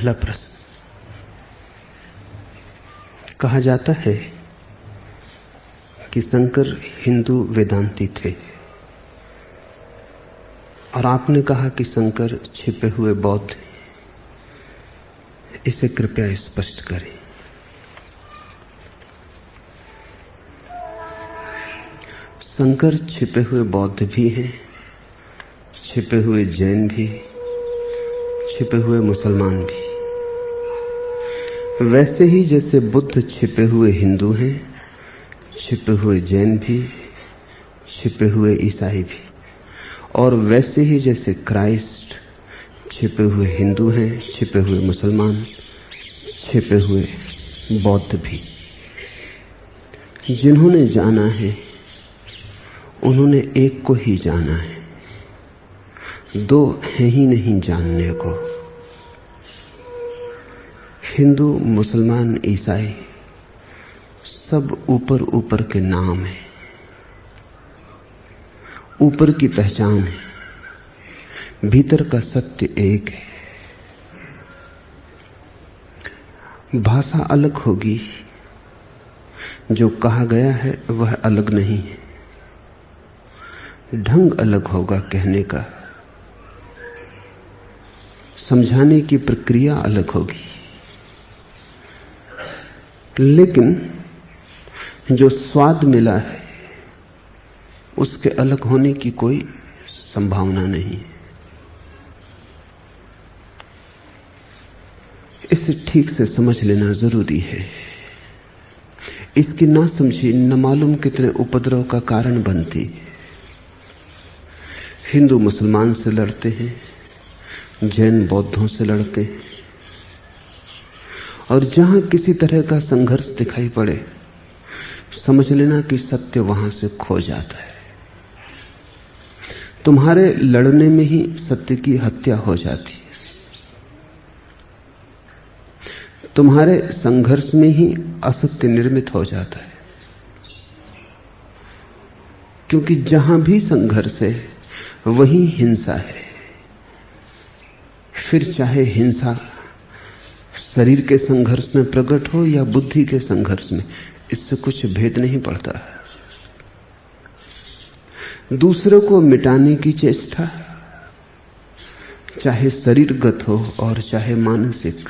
पहला प्रश्न। कहा जाता है कि शंकर हिंदू वेदांती थे और आपने कहा कि शंकर छिपे हुए बौद्ध हैं। इसे कृपया स्पष्ट करें। शंकर छिपे हुए बौद्ध भी हैं, छिपे हुए जैन भी, छिपे हुए मुसलमान भी। वैसे ही जैसे बुद्ध छिपे हुए हिंदू हैं, छिपे हुए जैन भी, छिपे हुए ईसाई भी, और वैसे ही जैसे क्राइस्ट छिपे हुए हिंदू हैं, छिपे हुए मुसलमान, छिपे हुए बौद्ध भी। जिन्होंने जाना है उन्होंने एक को ही जाना है, दो हैं ही नहीं जानने को। हिंदू, मुसलमान, ईसाई सब ऊपर ऊपर के नाम हैं, ऊपर की पहचान है, भीतर का सत्य एक है। भाषा अलग होगी, जो कहा गया है वह अलग नहीं है। ढंग अलग होगा कहने का, समझाने की प्रक्रिया अलग होगी, लेकिन जो स्वाद मिला है उसके अलग होने की कोई संभावना नहीं है। इसे ठीक से समझ लेना जरूरी है। इसकी ना समझी न मालूम कितने उपद्रव का कारण बनती। हिंदू मुसलमान से लड़ते हैं, जैन बौद्धों से लड़ते हैं, और जहां किसी तरह का संघर्ष दिखाई पड़े समझ लेना कि सत्य वहां से खो जाता है। तुम्हारे लड़ने में ही सत्य की हत्या हो जाती है, तुम्हारे संघर्ष में ही असत्य निर्मित हो जाता है। क्योंकि जहां भी संघर्ष है वहीं हिंसा है। फिर चाहे हिंसा शरीर के संघर्ष में प्रकट हो या बुद्धि के संघर्ष में, इससे कुछ भेद नहीं पड़ता। दूसरे को मिटाने की चेष्टा चाहे शरीरगत हो और चाहे मानसिक,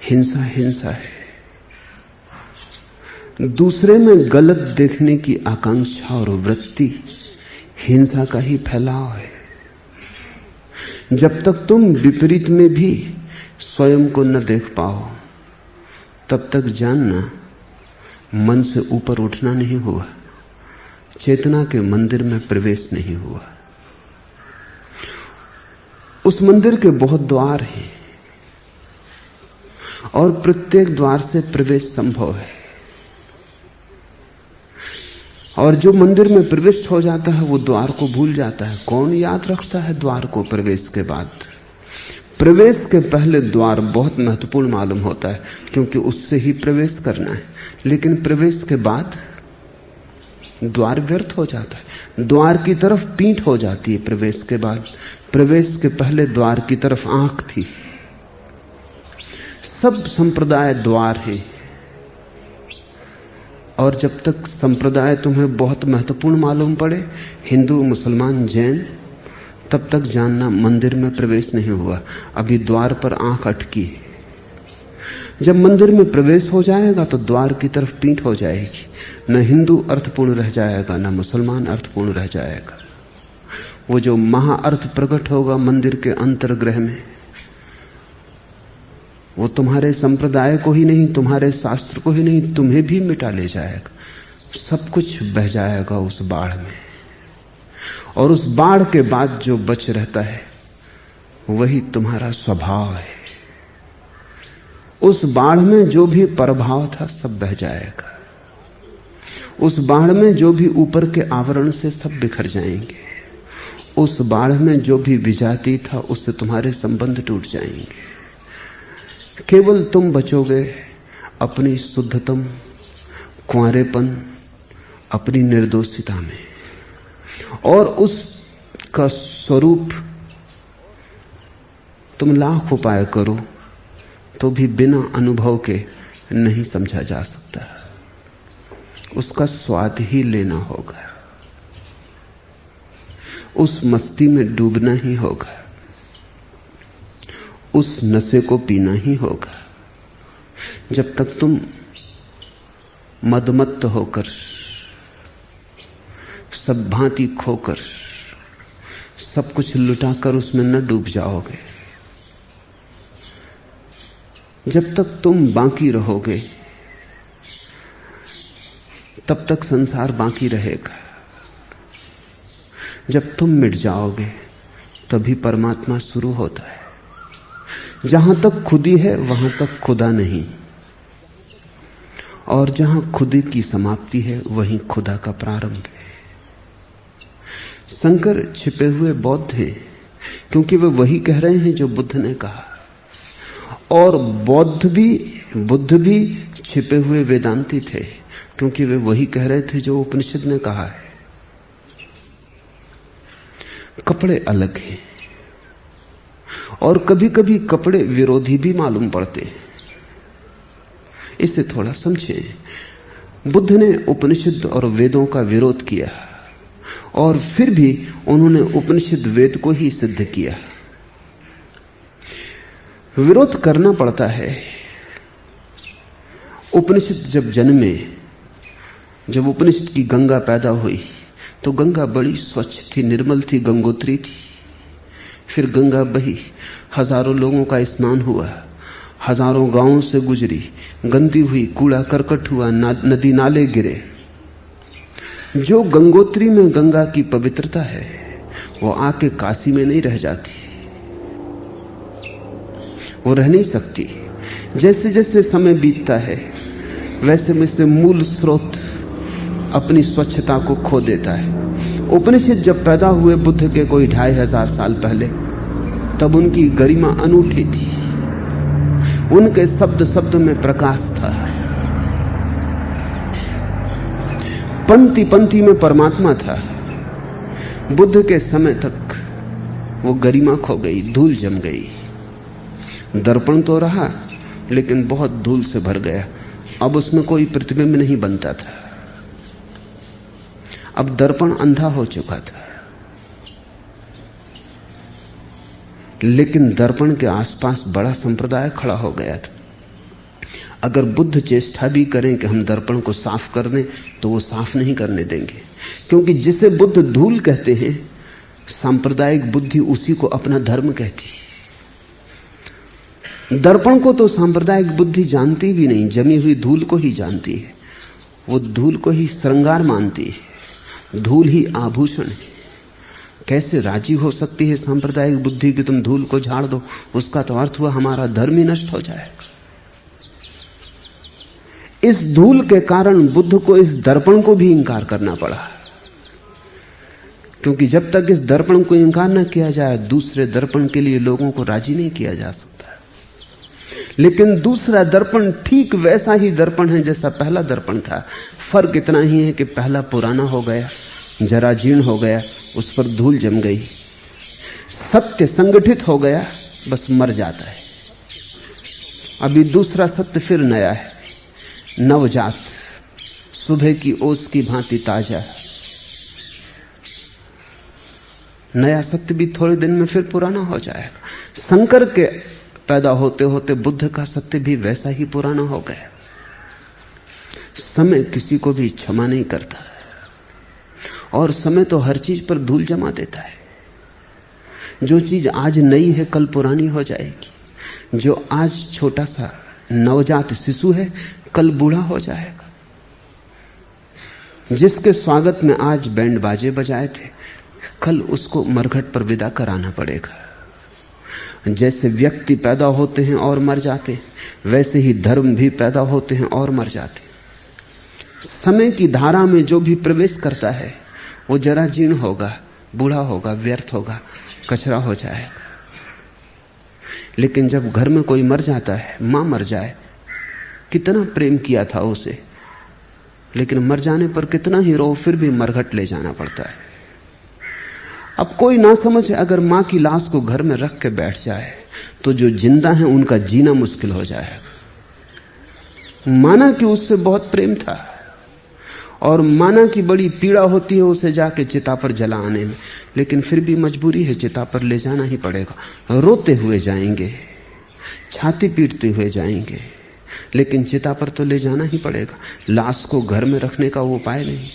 हिंसा हिंसा है। दूसरे में गलत देखने की आकांक्षा और वृत्ति हिंसा का ही फैलाव है। जब तक तुम विपरीत में भी स्वयं को न देख पाओ तब तक जानना मन से ऊपर उठना नहीं हुआ, चेतना के मंदिर में प्रवेश नहीं हुआ। उस मंदिर के बहुत द्वार हैं और प्रत्येक द्वार से प्रवेश संभव है। और जो मंदिर में प्रविष्ट हो जाता है वो द्वार को भूल जाता है। कौन याद रखता है द्वार को प्रवेश के बाद? प्रवेश के पहले द्वार बहुत महत्वपूर्ण मालूम होता है, क्योंकि उससे ही प्रवेश करना है। लेकिन प्रवेश के बाद द्वार व्यर्थ हो जाता है, द्वार की तरफ पीठ हो जाती है। प्रवेश के बाद, प्रवेश के पहले द्वार की तरफ आंख थी। सब संप्रदाय द्वार हैं, और जब तक संप्रदाय तुम्हें बहुत महत्वपूर्ण मालूम पड़े, हिंदू, मुसलमान, जैन, तब तक जानना मंदिर में प्रवेश नहीं हुआ, अभी द्वार पर आंख अटकी है। जब मंदिर में प्रवेश हो जाएगा तो द्वार की तरफ पीठ हो जाएगी। न हिंदू अर्थपूर्ण रह जाएगा, न मुसलमान अर्थपूर्ण रह जाएगा। वो जो महाअर्थ प्रकट होगा मंदिर के अंतर्गृह में, वो तुम्हारे संप्रदाय को ही नहीं, तुम्हारे शास्त्र को ही नहीं, तुम्हें भी मिटा ले जाएगा। सब कुछ बह जाएगा उस बाढ़ में, और उस बाढ़ के बाद जो बच रहता है वही तुम्हारा स्वभाव है। उस बाढ़ में जो भी प्रभाव था सब बह जाएगा। उस बाढ़ में जो भी ऊपर के आवरण से सब बिखर जाएंगे। उस बाढ़ में जो भी विजाती था उससे तुम्हारे संबंध टूट जाएंगे। केवल तुम बचोगे अपनी शुद्धतम, कुंवारेपन, अपनी निर्दोषिता में, और उसका स्वरूप तुम लाख उपाय करो तो भी बिना अनुभव के नहीं समझा जा सकता। उसका स्वाद ही लेना होगा, उस मस्ती में डूबना ही होगा, उस नशे को पीना ही होगा। जब तक तुम मदमत्त होकर, सब भांति खोकर, सब कुछ लुटाकर उसमें न डूब जाओगे, जब तक तुम बाकी रहोगे, तब तक संसार बाकी रहेगा। जब तुम मिट जाओगे तभी परमात्मा शुरू होता है। जहां तक खुदी है वहां तक खुदा नहीं, और जहां खुदी की समाप्ति है वहीं खुदा का प्रारंभ है। शंकर छिपे हुए बौद्ध हैं क्योंकि वे वही कह रहे हैं जो बुद्ध ने कहा, और बुद्ध भी छिपे हुए वेदांती थे क्योंकि वे वही कह रहे थे जो उपनिषद ने कहा है। कपड़े अलग हैं और कभी कभी कपड़े विरोधी भी मालूम पड़ते हैं। इसे थोड़ा समझें। बुद्ध ने उपनिषद और वेदों का विरोध किया और फिर भी उन्होंने उपनिषद वेद को ही सिद्ध किया। विरोध करना पड़ता है। उपनिषद जब जन्मे, जब उपनिषद की गंगा पैदा हुई तो गंगा बड़ी स्वच्छ थी, निर्मल थी, गंगोत्री थी। फिर गंगा बही, हजारों लोगों का स्नान हुआ, हजारों गांवों से गुजरी, गंदी हुई, कूड़ा करकट हुआ, नदी नाले गिरे। जो गंगोत्री में गंगा की पवित्रता है वो आके काशी में नहीं रह जाती, वो रह नहीं सकती। जैसे जैसे समय बीतता है वैसे वैसे मूल स्रोत अपनी स्वच्छता को खो देता है। उपनिषद जब पैदा हुए बुद्ध के कोई 2500 साल पहले, तब उनकी गरिमा अनूठी थी। उनके शब्द शब्द में प्रकाश था, पंक्ति पंक्ति में परमात्मा था। बुद्ध के समय तक वो गरिमा खो गई, धूल जम गई। दर्पण तो रहा लेकिन बहुत धूल से भर गया। अब उसमें कोई प्रतिबिंब नहीं बनता था। अब दर्पण अंधा हो चुका था, लेकिन दर्पण के आसपास बड़ा संप्रदाय खड़ा हो गया था। अगर बुद्ध चेष्टा भी करें कि हम दर्पण को साफ कर दें तो वो साफ नहीं करने देंगे, क्योंकि जिसे बुद्ध धूल कहते हैं, सांप्रदायिक बुद्धि उसी को अपना धर्म कहती है। दर्पण को तो सांप्रदायिक बुद्धि जानती भी नहीं, जमी हुई धूल को ही जानती है। वो धूल को ही श्रृंगार मानती है, धूल ही आभूषण है। कैसे राजी हो सकती है सांप्रदायिक बुद्धि कि तुम धूल को झाड़ दो? उसका तो अर्थ हुआ हमारा धर्म ही नष्ट हो जाएगा। इस धूल के कारण बुद्ध को इस दर्पण को भी इंकार करना पड़ा, क्योंकि जब तक इस दर्पण को इंकार न किया जाए दूसरे दर्पण के लिए लोगों को राजी नहीं किया जा सकता। लेकिन दूसरा दर्पण ठीक वैसा ही दर्पण है जैसा पहला दर्पण था। फर्क इतना ही है कि पहला पुराना हो गया, जरा जीर्ण हो गया, उस पर धूल जम गई। सत्य संगठित हो गया, बस मर जाता है। अभी दूसरा सत्य फिर नया है, नवजात, सुबह की ओस की भांति ताजा। नया सत्य भी थोड़े दिन में फिर पुराना हो जाएगा। शंकर के पैदा होते होते बुद्ध का सत्य भी वैसा ही पुराना हो गया। समय किसी को भी क्षमा नहीं करता, और समय तो हर चीज पर धूल जमा देता है। जो चीज आज नई है कल पुरानी हो जाएगी। जो आज छोटा सा नवजात शिशु है कल बूढ़ा हो जाएगा। जिसके स्वागत में आज बैंड बाजे बजाए थे कल उसको मरघट पर विदा कराना पड़ेगा। जैसे व्यक्ति पैदा होते हैं और मर जाते, वैसे ही धर्म भी पैदा होते हैं और मर जाते। समय की धारा में जो भी प्रवेश करता है वो जरा जीर्ण होगा, बूढ़ा होगा, व्यर्थ होगा, कचरा हो जाएगा। लेकिन जब घर में कोई मर जाता है, मां मर जाए, कितना प्रेम किया था उसे, लेकिन मर जाने पर कितना ही रो, फिर भी मरघट ले जाना पड़ता है। अब कोई ना समझे, अगर मां की लाश को घर में रख के बैठ जाए तो जो जिंदा है उनका जीना मुश्किल हो जाएगा। माना कि उससे बहुत प्रेम था और माना कि बड़ी पीड़ा होती है उसे जाके चिता पर जला आने में, लेकिन फिर भी मजबूरी है, चिता पर ले जाना ही पड़ेगा। रोते हुए जाएंगे, छाती पीटते हुए जाएंगे, लेकिन चिता पर तो ले जाना ही पड़ेगा। लाश को घर में रखने का वो उपाय नहीं।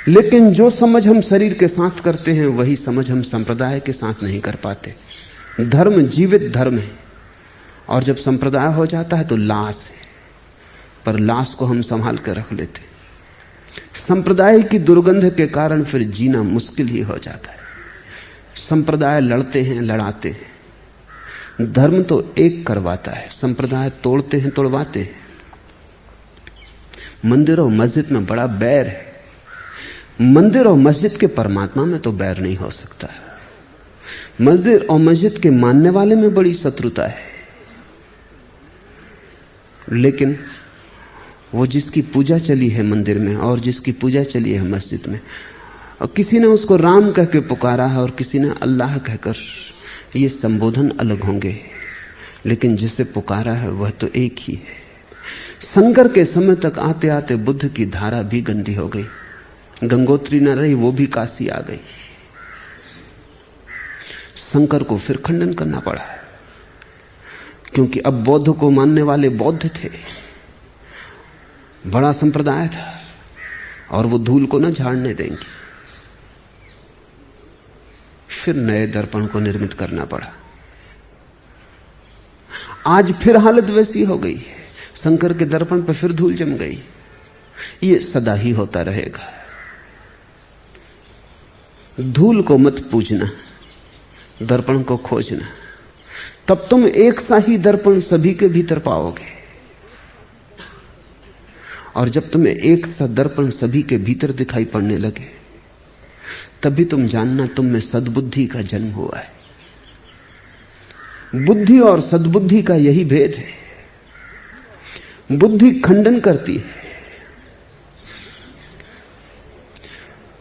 लेकिन जो समझ हम शरीर के साथ करते हैं वही समझ हम संप्रदाय के साथ नहीं कर पाते। धर्म जीवित धर्म है, और जब संप्रदाय हो जाता है तो लाश है, पर लाश को हम संभाल कर रख लेते। संप्रदाय की दुर्गंध के कारण फिर जीना मुश्किल ही हो जाता है। संप्रदाय लड़ते हैं, लड़ाते हैं, धर्म तो एक करवाता है, संप्रदाय तोड़ते हैं, तोड़वाते हैं। मंदिर और मस्जिद में बड़ा बैर है। मंदिर और मस्जिद के परमात्मा में तो बैर नहीं हो सकता। मस्जिद और मस्जिद के मानने वाले में बड़ी शत्रुता है, लेकिन वो जिसकी पूजा चली है मंदिर में और जिसकी पूजा चली है मस्जिद में, और किसी ने उसको राम कह के पुकारा है और किसी ने अल्लाह कहकर, ये संबोधन अलग होंगे, लेकिन जिसे पुकारा है वह तो एक ही है। शंकर के समय तक आते आते बुद्ध की धारा भी गंदी हो गई, गंगोत्री न रही, वो भी काशी आ गई। शंकर को फिर खंडन करना पड़ा, क्योंकि अब बौद्ध को मानने वाले बौद्ध थे, बड़ा संप्रदाय था, और वो धूल को न झाड़ने देंगे। फिर नए दर्पण को निर्मित करना पड़ा। आज फिर हालत वैसी हो गई है, शंकर के दर्पण पर फिर धूल जम गई। ये सदा ही होता रहेगा। धूल को मत पूजना, दर्पण को खोजना, तब तुम एक सा ही दर्पण सभी के भीतर पाओगे। और जब तुम्हें एक सा दर्पण सभी के भीतर दिखाई पड़ने लगे, तभी तुम जानना तुम में सद्बुद्धि का जन्म हुआ है। बुद्धि और सद्बुद्धि का यही भेद है। बुद्धि खंडन करती है,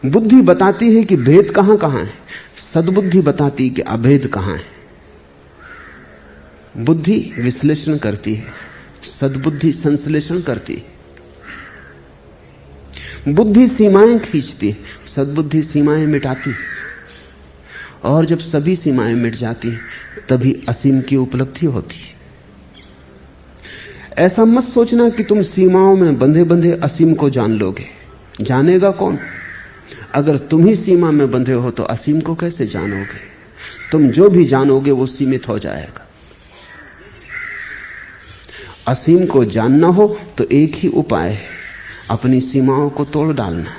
बुद्धि बताती है कि भेद कहां कहां है, सद्बुद्धि बताती है कि अभेद कहां है। बुद्धि विश्लेषण करती है, सद्बुद्धि संश्लेषण करती है। बुद्धि सीमाएं खींचती है, सद्बुद्धि सीमाएं मिटाती है। और जब सभी सीमाएं मिट जाती हैं, तभी असीम की उपलब्धि होती है। ऐसा मत सोचना कि तुम सीमाओं में बंधे बंधे असीम को जान लोगे। जानेगा कौन? अगर तुम ही सीमा में बंधे हो तो असीम को कैसे जानोगे? तुम जो भी जानोगे वो सीमित हो जाएगा। असीम को जानना हो तो एक ही उपाय है, अपनी सीमाओं को तोड़ डालना।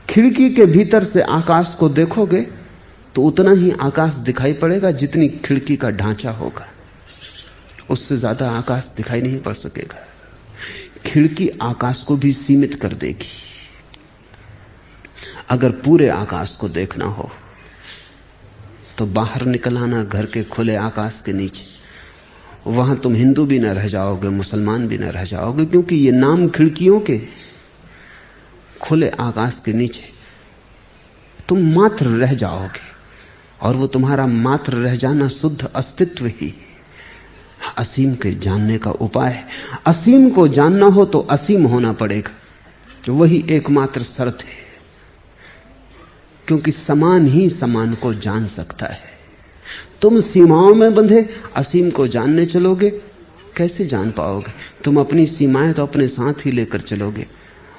खिड़की के भीतर से आकाश को देखोगे तो उतना ही आकाश दिखाई पड़ेगा जितनी खिड़की का ढांचा होगा, उससे ज्यादा आकाश दिखाई नहीं पड़ सकेगा। खिड़की आकाश को भी सीमित कर देगी। अगर पूरे आकाश को देखना हो तो बाहर निकल आना घर के खुले आकाश के नीचे। वहां तुम हिंदू भी न रह जाओगे, मुसलमान भी न रह जाओगे, क्योंकि ये नाम खिड़कियों के। खुले आकाश के नीचे तुम मात्र रह जाओगे, और वो तुम्हारा मात्र रह जाना शुद्ध अस्तित्व ही असीम के जानने का उपाय है। असीम को जानना हो तो असीम होना पड़ेगा, वही एकमात्र शर्त है, क्योंकि समान ही समान को जान सकता है। तुम सीमाओं में बंधे असीम को जानने चलोगे, कैसे जान पाओगे? तुम अपनी सीमाएं तो अपने साथ ही लेकर चलोगे,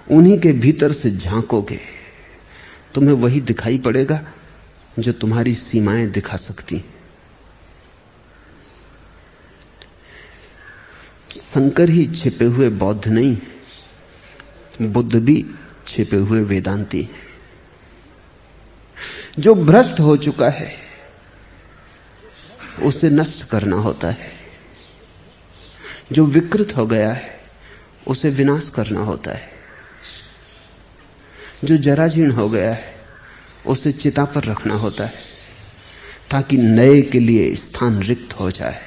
उन्हीं के भीतर से झांकोगे, तुम्हें वही दिखाई पड़ेगा जो तुम्हारी सीमाएं दिखा सकती। शंकर ही छिपे हुए बौद्ध नहीं, बुद्ध भी छिपे हुए वेदांती हैं। जो भ्रष्ट हो चुका है उसे नष्ट करना होता है, जो विकृत हो गया है उसे विनाश करना होता है, जो जराजीर्ण हो गया है उसे चिता पर रखना होता है, ताकि नए के लिए स्थान रिक्त हो जाए।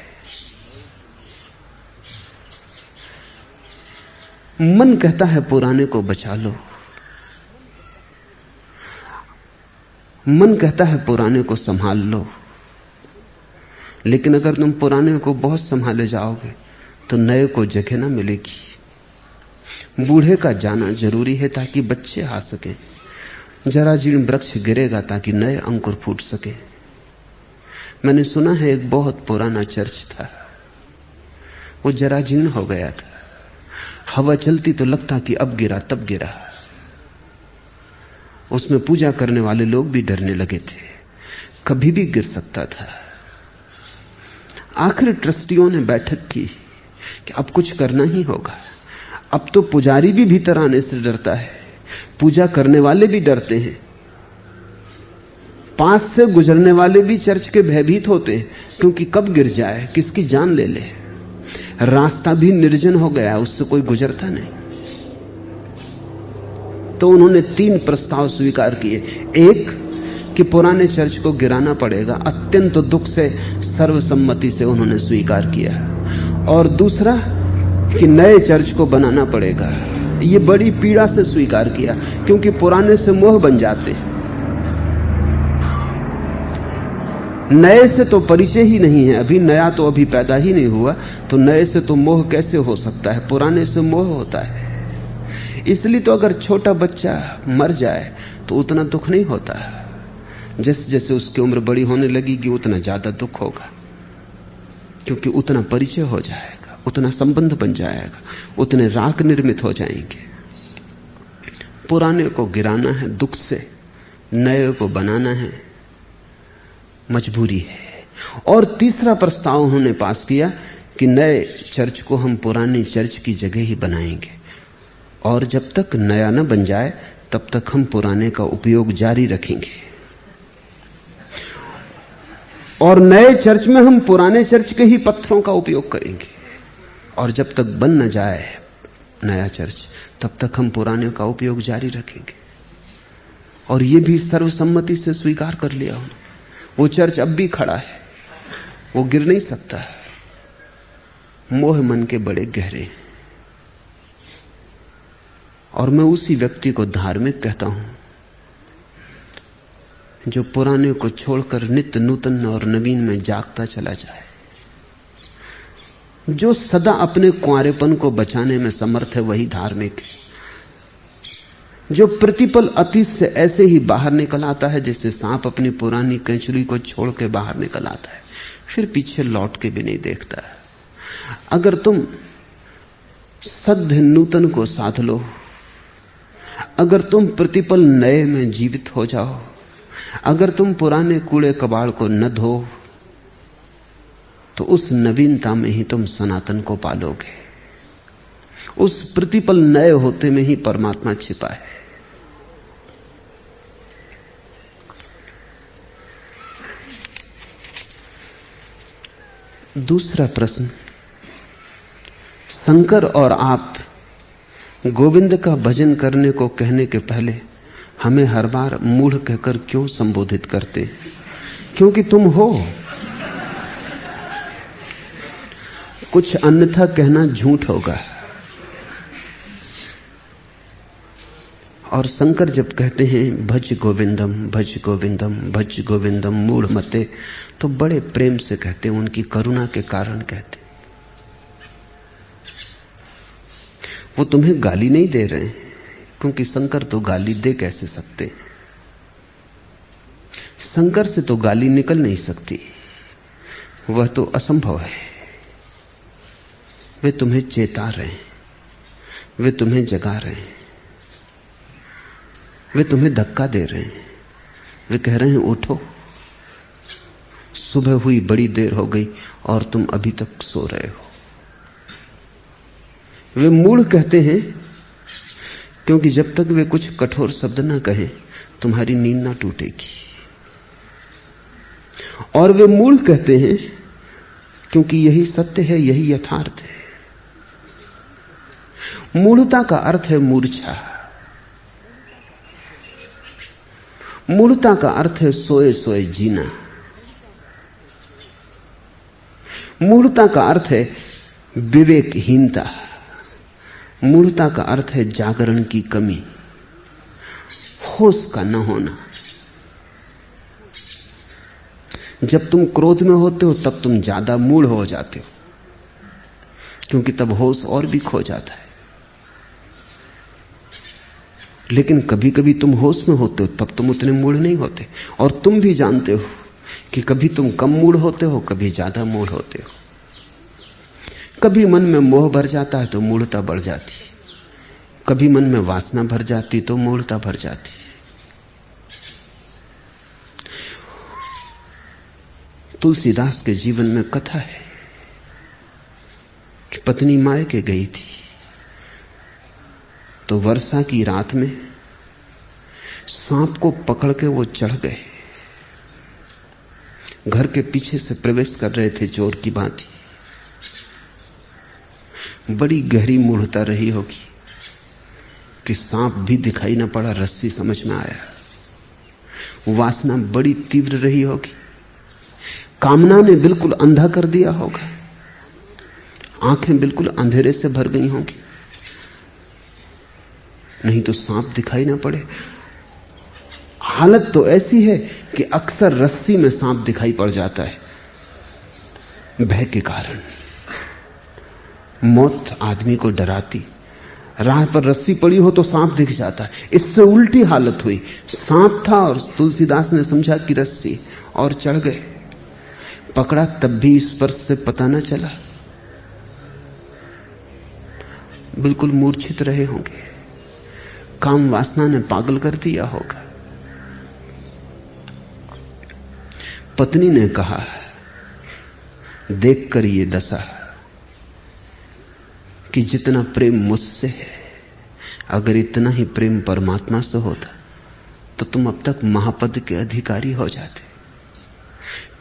मन कहता है पुराने को बचा लो, मन कहता है पुराने को संभाल लो, लेकिन अगर तुम पुराने को बहुत संभाले जाओगे तो नए को जगह ना मिलेगी। बूढ़े का जाना जरूरी है ताकि बच्चे आ सके। जरा जीर्ण वृक्ष गिरेगा ताकि नए अंकुर फूट सके। मैंने सुना है एक बहुत पुराना चर्च था, वो जरा जीर्ण हो गया था। हवा चलती तो लगता कि अब गिरा तब गिरा। उसमें पूजा करने वाले लोग भी डरने लगे थे, कभी भी गिर सकता था। आखिर ट्रस्टियों ने बैठक की कि अब कुछ करना ही होगा। अब तो पुजारी भी भीतर आने से डरता है, पूजा करने वाले भी डरते हैं, पास से गुजरने वाले भी चर्च के भयभीत होते हैं, क्योंकि कब गिर जाए, किसकी जान ले ले। रास्ता भी निर्जन हो गया, उससे कोई गुजरता नहीं। तो उन्होंने 3 प्रस्ताव स्वीकार किए। एक कि पुराने चर्च को गिराना पड़ेगा, अत्यंत दुख से सर्वसम्मति से उन्होंने स्वीकार किया। और दूसरा कि नए चर्च को बनाना पड़ेगा। ये बड़ी पीड़ा से स्वीकार किया, क्योंकि पुराने से मोह बन जाते। नए से तो परिचय ही नहीं है, अभी नया तो अभी पैदा ही नहीं हुआ, तो नए से तो मोह कैसे हो सकता है, पुराने से मोह होता है। इसलिए तो अगर छोटा बच्चा मर जाए तो उतना दुख नहीं होता, जैसे जैसे उसकी उम्र बड़ी होने लगेगी उतना ज्यादा दुख होगा, क्योंकि उतना परिचय हो जाएगा, उतना संबंध बन जाएगा, उतने राग निर्मित हो जाएंगे। पुराने को गिराना है दुख से, नए को बनाना है मजबूरी है। और तीसरा प्रस्ताव उन्होंने पास किया कि नए चर्च को हम पुरानी चर्च की जगह ही बनाएंगे, और जब तक नया न बन जाए तब तक हम पुराने का उपयोग जारी रखेंगे। और नए चर्च में हम पुराने चर्च के ही पत्थरों का उपयोग करेंगे, और जब तक बन न जाए नया चर्च तब तक हम पुराने का उपयोग जारी रखेंगे। और ये भी सर्वसम्मति से स्वीकार कर लिया उन्होंने। वो चर्च अब भी खड़ा है, वो गिर नहीं सकता। मोह मन के बड़े गहरे हैं। और मैं उसी व्यक्ति को धार्मिक कहता हूं जो पुराने को छोड़कर नित्य नूतन और नवीन में जागता चला जाए, जो सदा अपने कुंवारेपन को बचाने में समर्थ है, वही धार्मिक है। जो प्रतिपल अतीत से ऐसे ही बाहर निकल आता है जैसे सांप अपनी पुरानी कैंचुली को छोड़ के बाहर निकल आता है, फिर पीछे लौट के भी नहीं देखता। अगर तुम सद्य नूतन को साध लो, अगर तुम प्रतिपल नए में जीवित हो जाओ, अगर तुम पुराने कूड़े कबाड़ को न धो, तो उस नवीनता में ही तुम सनातन को पालोगे। उस प्रतिपल नए होते में ही परमात्मा छिपा है। दूसरा प्रश्न, शंकर और आप गोविंद का भजन करने को कहने के पहले हमें हर बार मूढ़ कहकर क्यों संबोधित करते? क्योंकि तुम हो। कुछ अन्यथा कहना झूठ होगा। और शंकर जब कहते हैं भज गोविंदम भज गोविंदम भज गोविंदम मूढ़ मते, तो बड़े प्रेम से कहते हैं, उनकी करुणा के कारण कहते। वो तुम्हें गाली नहीं दे रहे हैं, क्योंकि शंकर तो गाली दे कैसे सकते? शंकर से तो गाली निकल नहीं सकती, वह तो असंभव है। वे तुम्हें चेता रहे हैं, वे तुम्हें जगा रहे हैं, वे तुम्हें धक्का दे रहे हैं, वे कह रहे हैं उठो, सुबह हुई, बड़ी देर हो गई और तुम अभी तक सो रहे हो। वे मूढ़ कहते हैं क्योंकि जब तक वे कुछ कठोर शब्द ना कहें तुम्हारी नींद ना टूटेगी। और वे मूढ़ कहते हैं क्योंकि यही सत्य है, यही यथार्थ है। मूढ़ता का अर्थ है मूर्छा। मूढ़ता का अर्थ है सोए सोए जीना। मूढ़ता का अर्थ है विवेकहीनता। मूढ़ता का अर्थ है जागरण की कमी, होश का न होना। जब तुम क्रोध में होते हो तब तुम ज्यादा मूढ़ हो जाते हो, क्योंकि तब होश और भी खो जाता है। लेकिन कभी कभी तुम होश में होते हो तब तुम उतने मूढ़ नहीं होते। और तुम भी जानते हो कि कभी तुम कम मूढ़ होते हो, कभी ज्यादा मूढ़ होते हो। कभी मन में मोह भर जाता है तो मूढ़ता बढ़ जाती, कभी मन में वासना भर जाती तो मूढ़ता भर जाती। तुलसीदास के जीवन में कथा है कि पत्नी मायके गई थी तो वर्षा की रात में सांप को पकड़ के वो चढ़ गए। घर के पीछे से प्रवेश कर रहे थे चोर की भांति। बड़ी गहरी मूढ़ता रही होगी कि सांप भी दिखाई न पड़ा, रस्सी समझ में आया। वासना बड़ी तीव्र रही होगी, कामना ने बिल्कुल अंधा कर दिया होगा, आंखें बिल्कुल अंधेरे से भर गई होंगी, नहीं तो सांप दिखाई ना पड़े। हालत तो ऐसी है कि अक्सर रस्सी में सांप दिखाई पड़ जाता है, भय के कारण। मौत आदमी को डराती, राह पर रस्सी पड़ी हो तो सांप दिख जाता है। इससे उल्टी हालत हुई, सांप था और तुलसीदास ने समझा कि रस्सी, और चढ़ गए। पकड़ा तब भी स्पर्श से पता न चला, बिल्कुल मूर्छित रहे होंगे। काम वासना ने पागल कर दिया होगा। पत्नी ने कहा, देखकर ये दशा कि जितना प्रेम मुझसे है, अगर इतना ही प्रेम परमात्मा से होता तो तुम अब तक महापद के अधिकारी हो जाते।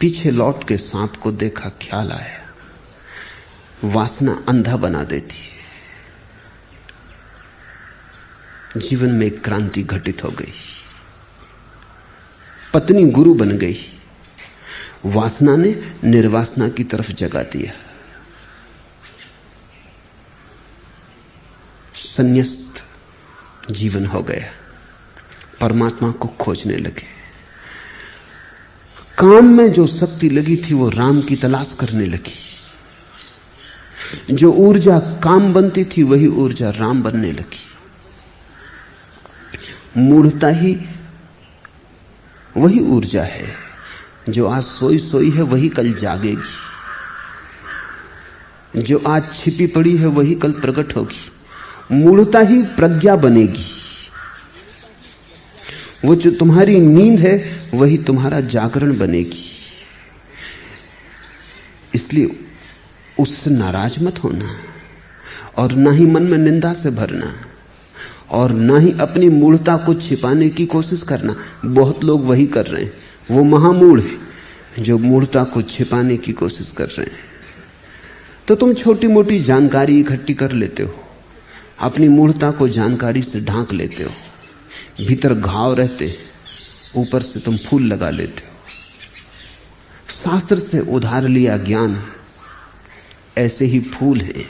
पीछे लौट के सांप को देखा, ख्याल आया, वासना अंधा बना देती है। जीवन में एक क्रांति घटित हो गई, पत्नी गुरु बन गई, वासना ने निर्वासना की तरफ जगा दिया। संन्यास्त जीवन हो गया, परमात्मा को खोजने लगे। काम में जो शक्ति लगी थी वो राम की तलाश करने लगी। जो ऊर्जा काम बनती थी वही ऊर्जा राम बनने लगी। मूढ़ता ही वही ऊर्जा है जो आज सोई सोई है, वही कल जागेगी। जो आज छिपी पड़ी है वही कल प्रकट होगी। मूढ़ता ही प्रज्ञा बनेगी। वो जो तुम्हारी नींद है वही तुम्हारा जागरण बनेगी। इसलिए उससे नाराज मत होना, और ना ही मन में निंदा से भरना, और ना ही अपनी मूढ़ता को छिपाने की कोशिश करना। बहुत लोग वही कर रहे हैं। वो महामूढ़ है जो मूढ़ता को छिपाने की कोशिश कर रहे हैं। तो तुम छोटी मोटी जानकारी इकट्ठी कर लेते हो, अपनी मूढ़ता को जानकारी से ढांक लेते हो। भीतर घाव रहते, ऊपर से तुम फूल लगा लेते हो। शास्त्र से उधार लिया ज्ञान ऐसे ही फूल है,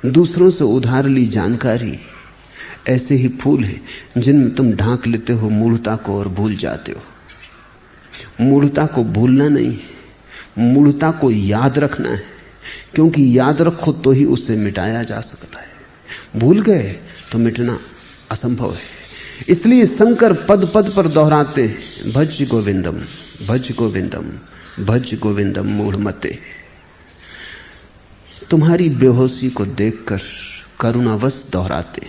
दूसरों से उधार ली जानकारी ऐसे ही फूल है, जिनमें तुम ढांक लेते हो मूढ़ता को और भूल जाते हो। मूढ़ता को भूलना नहीं, मूढ़ता को याद रखना है, क्योंकि याद रखो तो ही उसे मिटाया जा सकता है। भूल गए तो मिटना असंभव है। इसलिए शंकर पद पद पर दोहराते हैं, भज गोविंदम भज गोविंदम भज गोविंदम मूढ़मते। तुम्हारी बेहोशी को देखकर करुणावश दोहराते,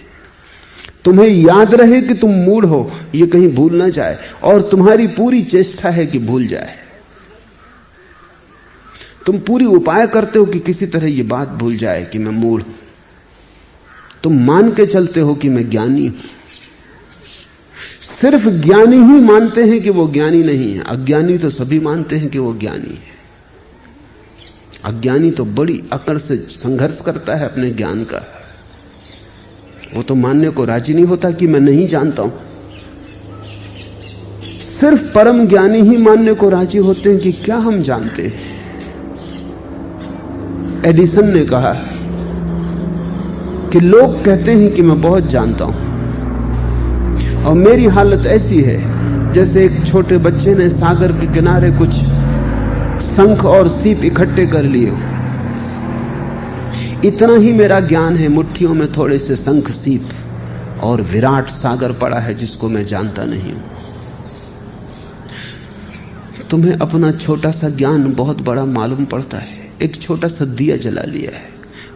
तुम्हें याद रहे कि तुम मूढ़ हो, ये कहीं भूल ना जाए, और तुम्हारी पूरी चेष्टा है कि भूल जाए। तुम पूरी उपाय करते हो कि किसी तरह ये बात भूल जाए कि मैं मूढ़ हूं। तुम मान के चलते हो कि मैं ज्ञानी हूं। सिर्फ ज्ञानी ही मानते हैं कि वो ज्ञानी नहीं है, अज्ञानी तो सभी मानते हैं कि वो ज्ञानी है। अज्ञानी तो बड़ी अकड़ से संघर्ष करता है अपने ज्ञान का। वो तो मानने को राजी नहीं होता कि मैं नहीं जानता हूं। सिर्फ परम ज्ञानी ही मानने को राजी होते हैं कि क्या हम जानते हैं। एडिसन ने कहा कि लोग कहते हैं कि मैं बहुत जानता हूं, और मेरी हालत ऐसी है जैसे एक छोटे बच्चे ने सागर के किनारे कुछ शंख और सीप इकट्ठे कर लिए। इतना ही मेरा ज्ञान है, मुट्ठियों में थोड़े से शंख सीप और विराट सागर पड़ा है जिसको मैं जानता नहीं हूं। तुम्हें अपना छोटा सा ज्ञान बहुत बड़ा मालूम पड़ता है। एक छोटा सा दिया जला लिया है,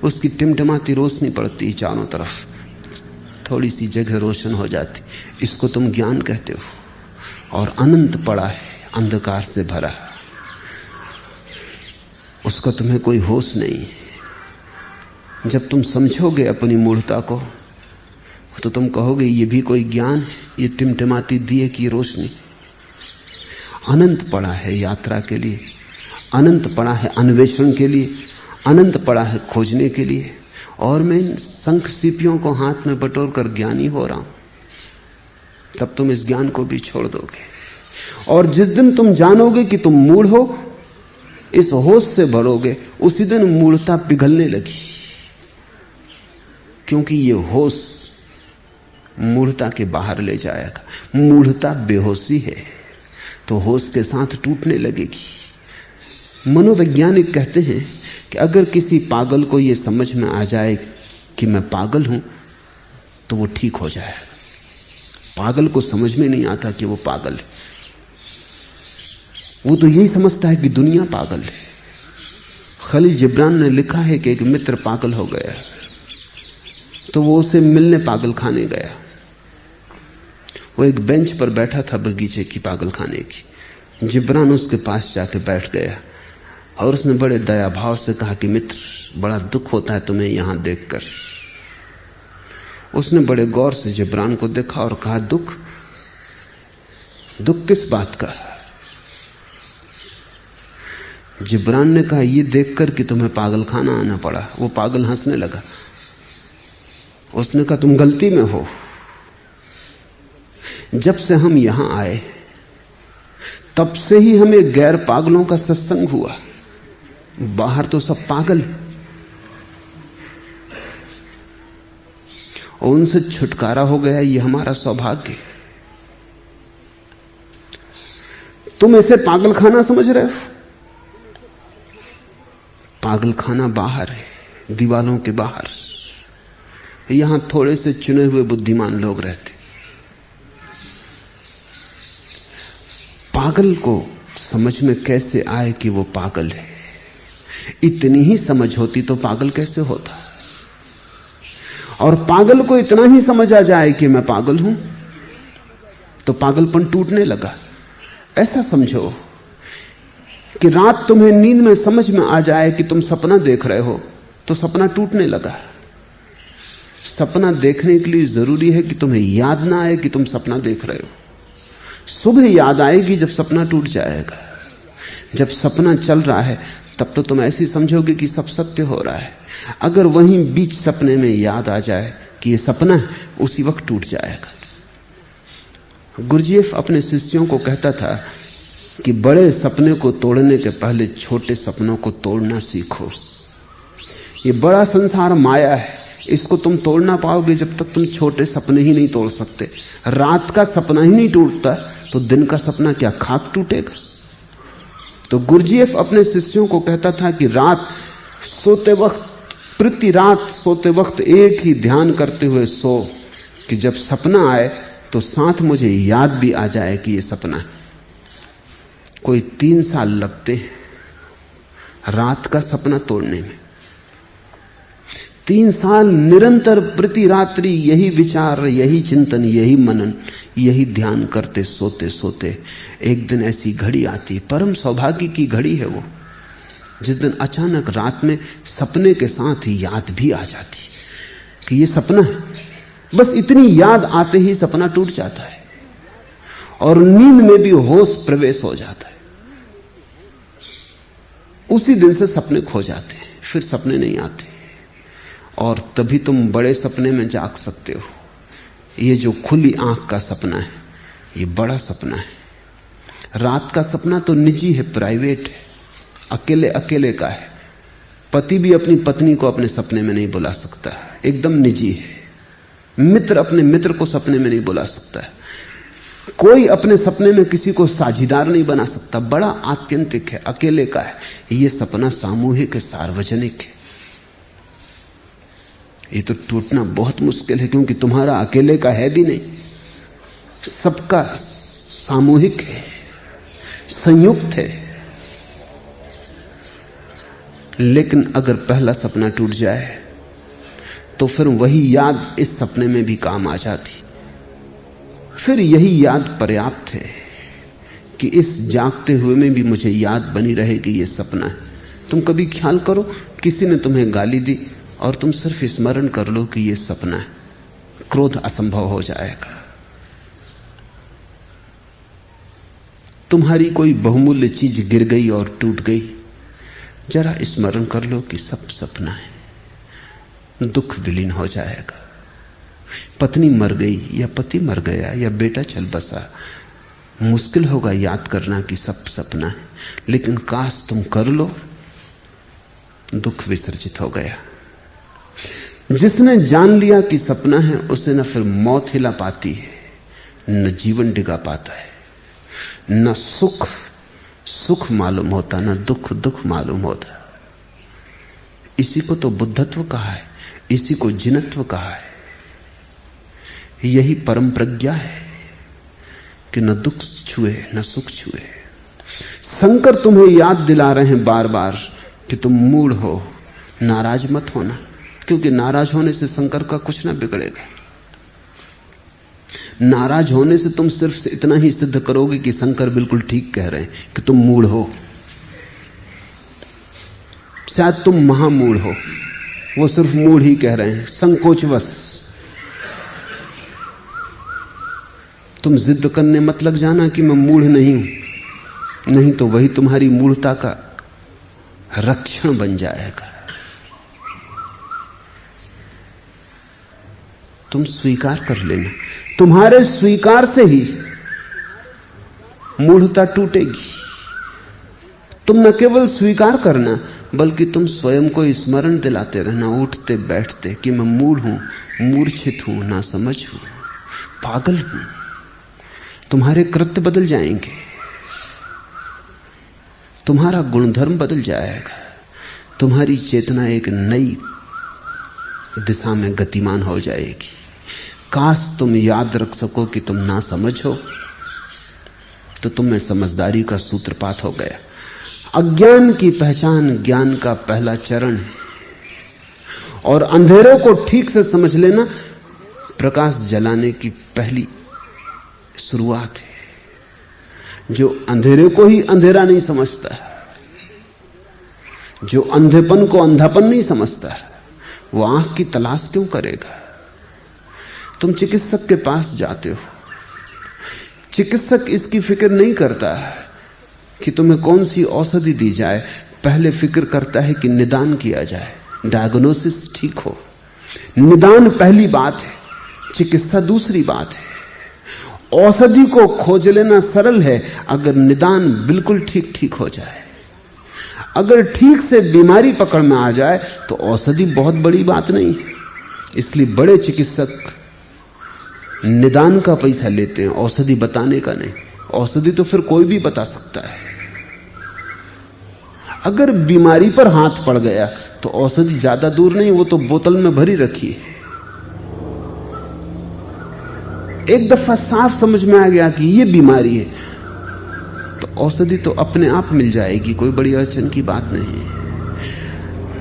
उसकी टिमटिमाती रोशनी पड़ती चारों तरफ, थोड़ी सी जगह रोशन हो जाती, इसको तुम ज्ञान कहते हो। और अनंत पड़ा है, अंधकार से भरा, उसका तुम्हें कोई होश नहीं है। जब तुम समझोगे अपनी मूढ़ता को तो तुम कहोगे ये भी कोई ज्ञान है, ये टिमटिमाती दिए की रोशनी। अनंत पड़ा है यात्रा के लिए, अनंत पड़ा है अन्वेषण के लिए, अनंत पड़ा है खोजने के लिए, और मैं इन शंख सीपियों को हाथ में बटोर कर ज्ञानी हो रहा हूं। तब तुम इस ज्ञान को भी छोड़ दोगे, और जिस दिन तुम जानोगे कि तुम मूढ़ हो, इस होश से भरोगे, उसी दिन मूढ़ता पिघलने लगी। क्योंकि ये होश मूढ़ता के बाहर ले जाएगा। मूढ़ता बेहोशी है, तो होश के साथ टूटने लगेगी। मनोवैज्ञानिक कहते हैं कि अगर किसी पागल को यह समझ में आ जाए कि मैं पागल हूं, तो वो ठीक हो जाएगा। पागल को समझ में नहीं आता कि वो पागल है, वो तो यही समझता है कि दुनिया पागल है। खलील जिब्रान ने लिखा है कि एक मित्र पागल हो गया, तो वो उसे मिलने पागल खाने गया। वो एक बेंच पर बैठा था बगीचे की पागल खाने की। जिब्रान उसके पास जाके बैठ गया और उसने बड़े दया भाव से कहा कि मित्र, बड़ा दुख होता है तुम्हें यहां देखकर। उसने बड़े गौर से जिब्रान को देखा और कहा, दुख? दुख किस बात का? जिब्रान ने कहा, यह देखकर कि तुम्हें पागल खाना आना पड़ा। वो पागल हंसने लगा। उसने कहा, तुम गलती में हो। जब से हम यहां आए तब से ही हमें गैर पागलों का सत्संग हुआ। बाहर तो सब पागल, और उनसे छुटकारा हो गया, ये हमारा सौभाग्य है। तुम इसे पागल खाना समझ रहे हो? पागल खाना बाहर है, दीवालों के बाहर। यहां थोड़े से चुने हुए बुद्धिमान लोग रहते। पागल को समझ में कैसे आए कि वो पागल है? इतनी ही समझ होती तो पागल कैसे होता? और पागल को इतना ही समझ आ जाए कि मैं पागल हूं, तो पागलपन टूटने लगा। ऐसा समझो कि रात तुम्हें नींद में समझ में आ जाए कि तुम सपना देख रहे हो, तो सपना टूटने लगा। सपना देखने के लिए जरूरी है कि तुम्हें याद ना आए कि तुम सपना देख रहे हो। सुबह याद आएगी जब सपना टूट जाएगा। जब सपना चल रहा है तब तो तुम ऐसे समझोगे कि सब सत्य हो रहा है। अगर वहीं बीच सपने में याद आ जाए कि ये सपना है, उसी वक्त टूट जाएगा। गुरजीएफ अपने शिष्यों को कहता था कि बड़े सपने को तोड़ने के पहले छोटे सपनों को तोड़ना सीखो। ये बड़ा संसार माया है, इसको तुम तोड़ ना पाओगे जब तक तुम छोटे सपने ही नहीं तोड़ सकते। रात का सपना ही नहीं टूटता तो दिन का सपना क्या खाक टूटेगा? तो गुरजीएफ अपने शिष्यों को कहता था कि रात सोते वक्त, प्रति रात सोते वक्त एक ही ध्यान करते हुए सो कि जब सपना आए तो साथ मुझे याद भी आ जाए कि ये सपना है। कोई 3 साल लगते हैं रात का सपना तोड़ने में। 3 साल निरंतर प्रति रात्रि यही विचार, यही चिंतन, यही मनन, यही ध्यान करते सोते सोते एक दिन ऐसी घड़ी आती, परम सौभाग्य की घड़ी है वो, जिस दिन अचानक रात में सपने के साथ ही याद भी आ जाती कि ये सपना है। बस इतनी याद आते ही सपना टूट जाता है और नींद में भी होश प्रवेश हो जाता है। उसी दिन से सपने खो जाते हैं, फिर सपने नहीं आते और तभी तुम बड़े सपने में जाग सकते हो। ये जो खुली आंख का सपना है, ये बड़ा सपना है। रात का सपना तो निजी है, प्राइवेट है, अकेले अकेले का है। पति भी अपनी पत्नी को अपने सपने में नहीं बुला सकता, एकदम निजी है। मित्र अपने मित्र को सपने में नहीं बुला सकता है। कोई अपने सपने में किसी को साझीदार नहीं बना सकता, बड़ा आत्यंतिक है, अकेले का है। यह सपना सामूहिक है, सार्वजनिक है। ये तो टूटना बहुत मुश्किल है, क्योंकि तुम्हारा अकेले का है भी नहीं, सबका सामूहिक है, संयुक्त है। लेकिन अगर पहला सपना टूट जाए तो फिर वही याद इस सपने में भी काम आ जाती। फिर यही याद पर्याप्त है कि इस जागते हुए में भी मुझे याद बनी रहेगी ये सपना है। तुम कभी ख्याल करो, किसी ने तुम्हें गाली दी और तुम सिर्फ स्मरण कर लो कि ये सपना है, क्रोध असंभव हो जाएगा। तुम्हारी कोई बहुमूल्य चीज गिर गई और टूट गई, जरा स्मरण कर लो कि सब सपना है, दुख विलीन हो जाएगा। पत्नी मर गई या पति मर गया या बेटा चल बसा, मुश्किल होगा याद करना कि सब सपना है, लेकिन काश तुम कर लो, दुख विसर्जित हो गया। जिसने जान लिया कि सपना है, उसे न फिर मौत हिला पाती है, न जीवन डिगा पाता है, न सुख सुख मालूम होता, न दुख दुख मालूम होता। इसी को तो बुद्धत्व कहा है, इसी को जिनत्व कहा है। यही परम प्रज्ञा है कि न दुख छुए न सुख छुए। शंकर तुम्हें याद दिला रहे हैं बार बार कि तुम मूढ़ हो, नाराज मत होना, क्योंकि नाराज होने से शंकर का कुछ ना बिगड़ेगा। नाराज होने से तुम सिर्फ इतना ही सिद्ध करोगे कि शंकर बिल्कुल ठीक कह रहे हैं कि तुम मूढ़ हो। शायद तुम महामूढ़ हो, वो सिर्फ मूढ़ ही कह रहे हैं, संकोचवश। तुम जिद करने मत लग जाना कि मैं मूढ़ नहीं हूं, नहीं तो वही तुम्हारी मूढ़ता का रक्षण बन जाएगा। तुम स्वीकार कर लेना, तुम्हारे स्वीकार से ही मूढ़ता टूटेगी। तुम न केवल स्वीकार करना, बल्कि तुम स्वयं को स्मरण दिलाते रहना उठते बैठते कि मैं मूढ़ हूं, मूर्छित हूं, ना समझ हूं, पागल हूं। तुम्हारे कृत्य बदल जाएंगे, तुम्हारा गुणधर्म बदल जाएगा, तुम्हारी चेतना एक नई दिशा में गतिमान हो जाएगी। काश तुम याद रख सको कि तुम ना समझ हो, तो तुम में समझदारी का सूत्रपात हो गया। अज्ञान की पहचान ज्ञान का पहला चरण है, और अंधेरों को ठीक से समझ लेना प्रकाश जलाने की पहली शुरुआत है। जो अंधेरे को ही अंधेरा नहीं समझता, जो अंधेपन को अंधापन नहीं समझता, वो आंख की तलाश क्यों करेगा? तुम चिकित्सक के पास जाते हो, चिकित्सक इसकी फिक्र नहीं करता कि तुम्हें कौन सी औषधि दी जाए, पहले फिक्र करता है कि निदान किया जाए, डायग्नोसिस ठीक हो। निदान पहली बात है, चिकित्सा दूसरी बात है। औषधि को खोज लेना सरल है अगर निदान बिल्कुल ठीक ठीक हो जाए। अगर ठीक से बीमारी पकड़ में आ जाए तो औषधि बहुत बड़ी बात नहीं है। इसलिए बड़े चिकित्सक निदान का पैसा लेते हैं, औषधि बताने का नहीं। औषधि तो फिर कोई भी बता सकता है। अगर बीमारी पर हाथ पड़ गया तो औषधि ज्यादा दूर नहीं, वो तो बोतल में भरी रखी है। एक दफा साफ समझ में आ गया कि ये बीमारी है तो औषधि तो अपने आप मिल जाएगी, कोई बड़ी अड़चन की बात नहीं।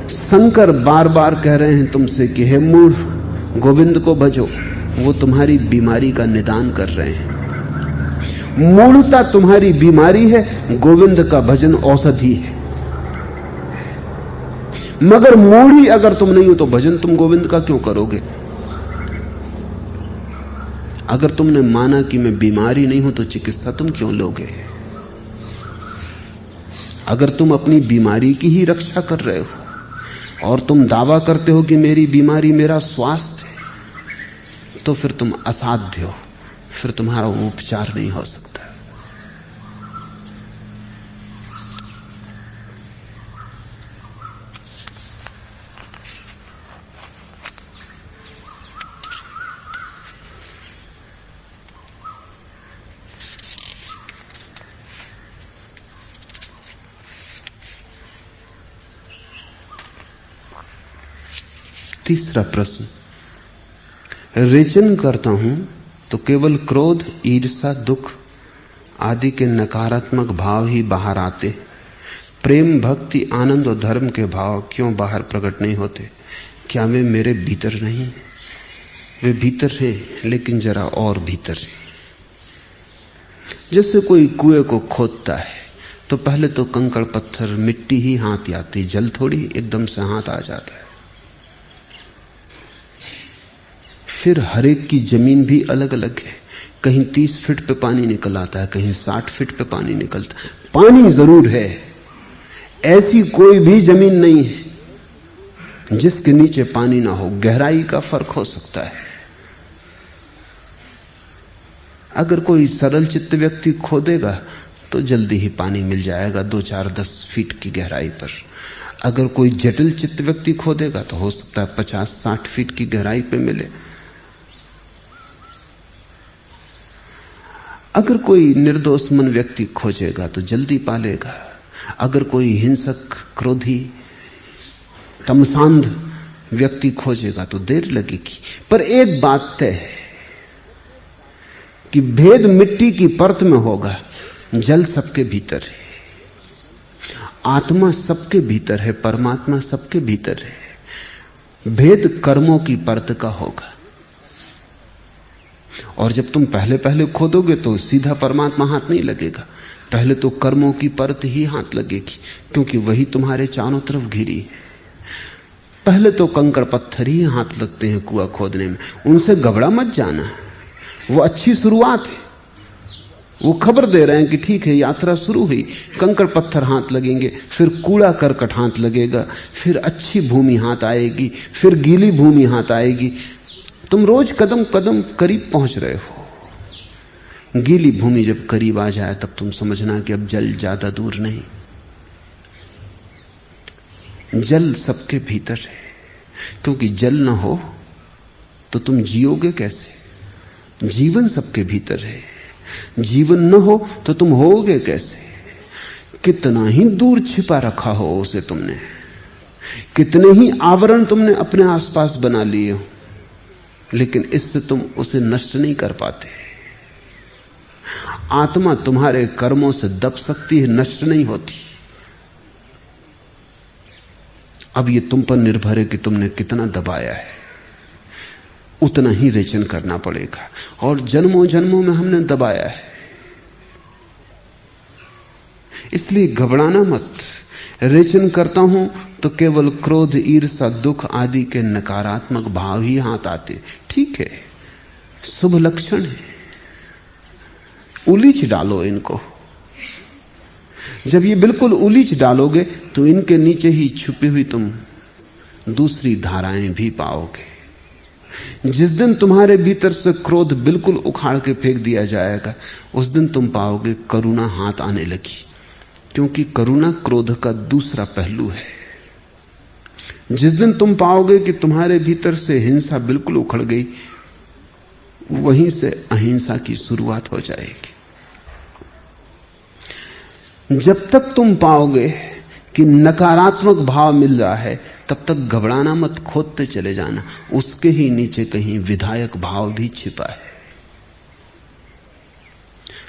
शंकर बार बार कह रहे हैं तुमसे कि हे मूढ़, गोविंद को भजो, वो तुम्हारी बीमारी का निदान कर रहे हैं। मूढ़ता तुम्हारी बीमारी है, गोविंद का भजन औषधि है। मगर मूढ़ी अगर तुम नहीं हो तो भजन तुम गोविंद का क्यों करोगे? अगर तुमने माना कि मैं बीमारी नहीं हूं तो चिकित्सा तुम क्यों लोगे? अगर तुम अपनी बीमारी की ही रक्षा कर रहे हो और तुम दावा करते हो कि मेरी बीमारी मेरा स्वास्थ्य है, तो फिर तुम असाध्य हो, फिर तुम्हारा उपचार नहीं हो सकता। तीसरा प्रश्न, रेचन करता हूं तो केवल क्रोध, ईर्ष्या, दुख आदि के नकारात्मक भाव ही बाहर आते। प्रेम, भक्ति, आनंद और धर्म के भाव क्यों बाहर प्रकट नहीं होते? क्या वे मेरे भीतर नहीं? वे भीतर हैं, लेकिन जरा और भीतर है। जैसे कोई कुएं को खोदता है तो पहले तो कंकड़, पत्थर, मिट्टी ही हाथ आती, जल थोड़ी एकदम से हाथ आ जाता है। फिर हर एक की जमीन भी अलग अलग है। कहीं 30 फीट पे पानी निकल आता है, कहीं 60 फीट पे पानी निकलता है। पानी जरूर है, ऐसी कोई भी जमीन नहीं है जिसके नीचे पानी ना हो। गहराई का फर्क हो सकता है। अगर कोई सरल चित्त व्यक्ति खोदेगा तो जल्दी ही पानी मिल जाएगा 2, 4, 10 फीट की गहराई पर। अगर कोई जटिल चित्त व्यक्ति खोदेगा तो हो सकता है 50, 60 फीट की गहराई पे मिले। अगर कोई निर्दोष मन व्यक्ति खोजेगा तो जल्दी पालेगा। अगर कोई हिंसक, क्रोधी, तमसांध व्यक्ति खोजेगा तो देर लगेगी। पर एक बात तय है कि भेद मिट्टी की परत में होगा, जल सबके भीतर है, आत्मा सबके भीतर है, परमात्मा सबके भीतर है। भेद कर्मों की परत का होगा। और जब तुम पहले पहले खोदोगे तो सीधा परमात्मा हाथ नहीं लगेगा, पहले तो कर्मों की परत ही हाथ लगेगी, क्योंकि वही तुम्हारे चारों तरफ घिरी है। पहले तो कंकड़ पत्थर ही हाथ लगते हैं कुआं खोदने में, उनसे घबरा मत जाना। वो अच्छी शुरुआत है, वो खबर दे रहे हैं कि ठीक है, यात्रा शुरू हुई। कंकड़ पत्थर हाथ लगेंगे, फिर कूड़ा करकट हाथ लगेगा, फिर अच्छी भूमि हाथ आएगी, फिर गीली भूमि हाथ आएगी। तुम रोज कदम कदम करीब पहुंच रहे हो। गीली भूमि जब करीब आ जाए तब तुम समझना कि अब जल ज्यादा दूर नहीं। जल सबके भीतर है, क्योंकि जल न हो तो तुम जियोगे कैसे? जीवन सबके भीतर है, जीवन न हो तो तुम होगे कैसे? कितना ही दूर छिपा रखा हो उसे तुमने, कितने ही आवरण तुमने अपने आसपास बना लिए हो, लेकिन इससे तुम उसे नष्ट नहीं कर पाते। आत्मा तुम्हारे कर्मों से दब सकती है, नष्ट नहीं होती। अब ये तुम पर निर्भर है कि तुमने कितना दबाया है, उतना ही रेचन करना पड़ेगा। और जन्मों जन्मों में हमने दबाया है, इसलिए घबराना मत। रेचन करता हूं तो केवल क्रोध, ईर्ष्या, दुख आदि के नकारात्मक भाव ही हाथ आते। ठीक है, शुभ लक्षण है, उलीच डालो इनको। जब ये बिल्कुल उलीच डालोगे तो इनके नीचे ही छुपी हुई तुम दूसरी धाराएं भी पाओगे। जिस दिन तुम्हारे भीतर से क्रोध बिल्कुल उखाड़ के फेंक दिया जाएगा, उस दिन तुम पाओगे करुणा हाथ आने लगी, क्योंकि करुणा क्रोध का दूसरा पहलू है। जिस दिन तुम पाओगे कि तुम्हारे भीतर से हिंसा बिल्कुल उखड़ गई, वहीं से अहिंसा की शुरुआत हो जाएगी। जब तक तुम पाओगे कि नकारात्मक भाव मिल रहा है, तब तक घबराना मत, खोदते चले जाना। उसके ही नीचे कहीं विधायक भाव भी छिपा है,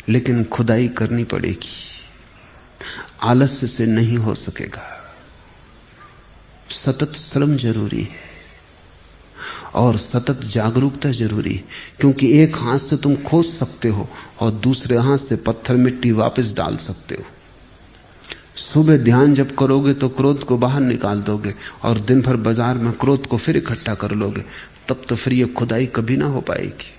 लेकिन खुदाई करनी पड़ेगी। आलस्य से नहीं हो सकेगा, सतत श्रम जरूरी है और सतत जागरूकता जरूरी है। क्योंकि एक हाथ से तुम खोद सकते हो और दूसरे हाथ से पत्थर मिट्टी वापस डाल सकते हो। सुबह ध्यान जब करोगे तो क्रोध को बाहर निकाल दोगे, और दिन भर बाजार में क्रोध को फिर इकट्ठा कर लोगे, तब तो फिर ये खुदाई कभी ना हो पाएगी।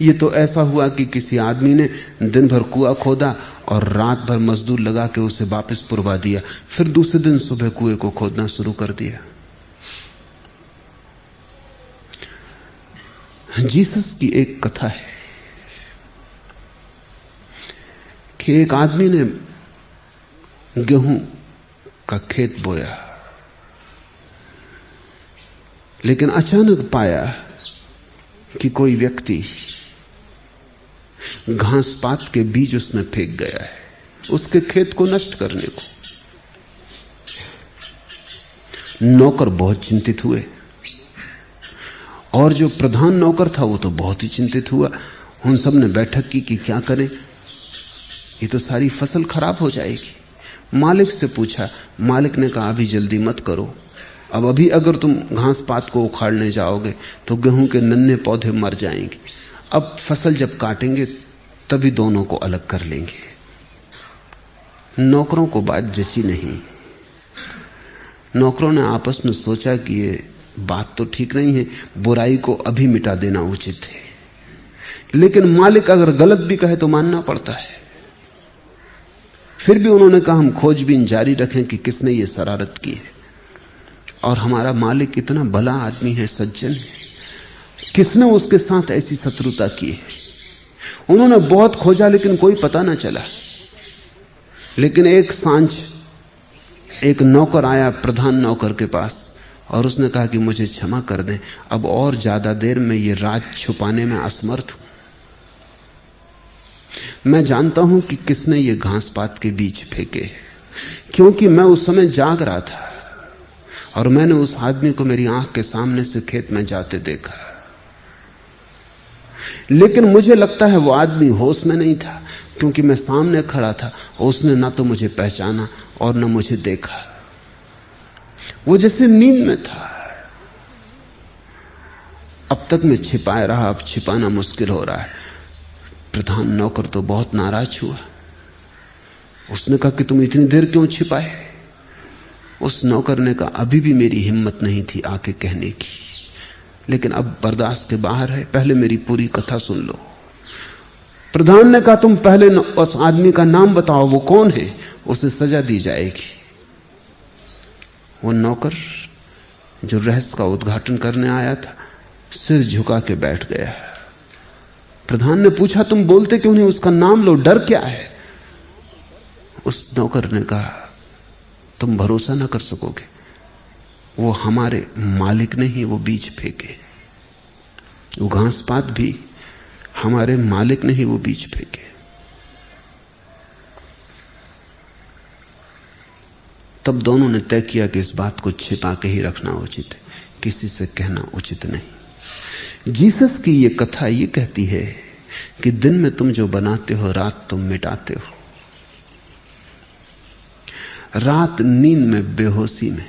ये तो ऐसा हुआ कि किसी आदमी ने दिन भर कुआं खोदा और रात भर मजदूर लगा के उसे वापस पुरवा दिया, फिर दूसरे दिन सुबह कुएं को खोदना शुरू कर दिया। जीसस की एक कथा है कि एक आदमी ने गेहूं का खेत बोया, लेकिन अचानक पाया कि कोई व्यक्ति घास पात के बीज उसमें फेंक गया है, उसके खेत को नष्ट करने को। नौकर बहुत चिंतित हुए, और जो प्रधान नौकर था वो तो बहुत ही चिंतित हुआ। उन सब ने बैठक की कि क्या करें, ये तो सारी फसल खराब हो जाएगी। मालिक से पूछा, मालिक ने कहा अभी जल्दी मत करो, अब अभी अगर तुम घास पात को उखाड़ने जाओगे तो गेहूं के नन्हे पौधे मर जाएंगे। अब फसल जब काटेंगे तभी दोनों को अलग कर लेंगे। नौकरों को बात जची नहीं। नौकरों ने आपस में सोचा कि ये बात तो ठीक नहीं है, बुराई को अभी मिटा देना उचित है। लेकिन मालिक अगर गलत भी कहे तो मानना पड़ता है। फिर भी उन्होंने कहा हम खोजबीन जारी रखें कि किसने ये शरारत की है। और हमारा मालिक इतना भला आदमी है, सज्जन है, किसने उसके साथ ऐसी शत्रुता की है। उन्होंने बहुत खोजा लेकिन कोई पता ना चला। लेकिन एक सांझ एक नौकर आया प्रधान नौकर के पास और उसने कहा कि मुझे क्षमा कर दें, अब और ज्यादा देर में ये राज छुपाने में असमर्थ हूं। मैं जानता हूं कि किसने ये घास पात के बीज फेंके, क्योंकि मैं उस समय जाग रहा था और मैंने उस आदमी को मेरी आंख के सामने से खेत में जाते देखा। लेकिन मुझे लगता है वो आदमी होश में नहीं था, क्योंकि मैं सामने खड़ा था और उसने ना तो मुझे पहचाना और न मुझे देखा। वो जैसे नींद में था। अब तक मैं छिपाए रहा, अब छिपाना मुश्किल हो रहा है। प्रधान नौकर तो बहुत नाराज हुआ। उसने कहा कि तुम इतनी देर क्यों छिपाए? उस नौकर ने कहा अभी भी मेरी हिम्मत नहीं थी आके कहने की, लेकिन अब बर्दाश्त के बाहर है, पहले मेरी पूरी कथा सुन लो। प्रधान ने कहा तुम पहले उस आदमी का नाम बताओ, वो कौन है, उसे सजा दी जाएगी। वो नौकर जो रहस्य का उद्घाटन करने आया था सिर झुका के बैठ गया। प्रधान ने पूछा तुम बोलते क्यों नहीं, उसका नाम लो, डर क्या है? उस नौकर ने कहा तुम भरोसा ना कर सकोगे, वो हमारे मालिक ने ही वो बीज फेंके, वो घास पात भी हमारे मालिक ने ही वो बीज फेंके। तब दोनों ने तय किया कि इस बात को छिपा के ही रखना उचित है, किसी से कहना उचित नहीं। जीसस की ये कथा ये कहती है कि दिन में तुम जो बनाते हो रात तुम मिटाते हो। रात नींद में, बेहोशी में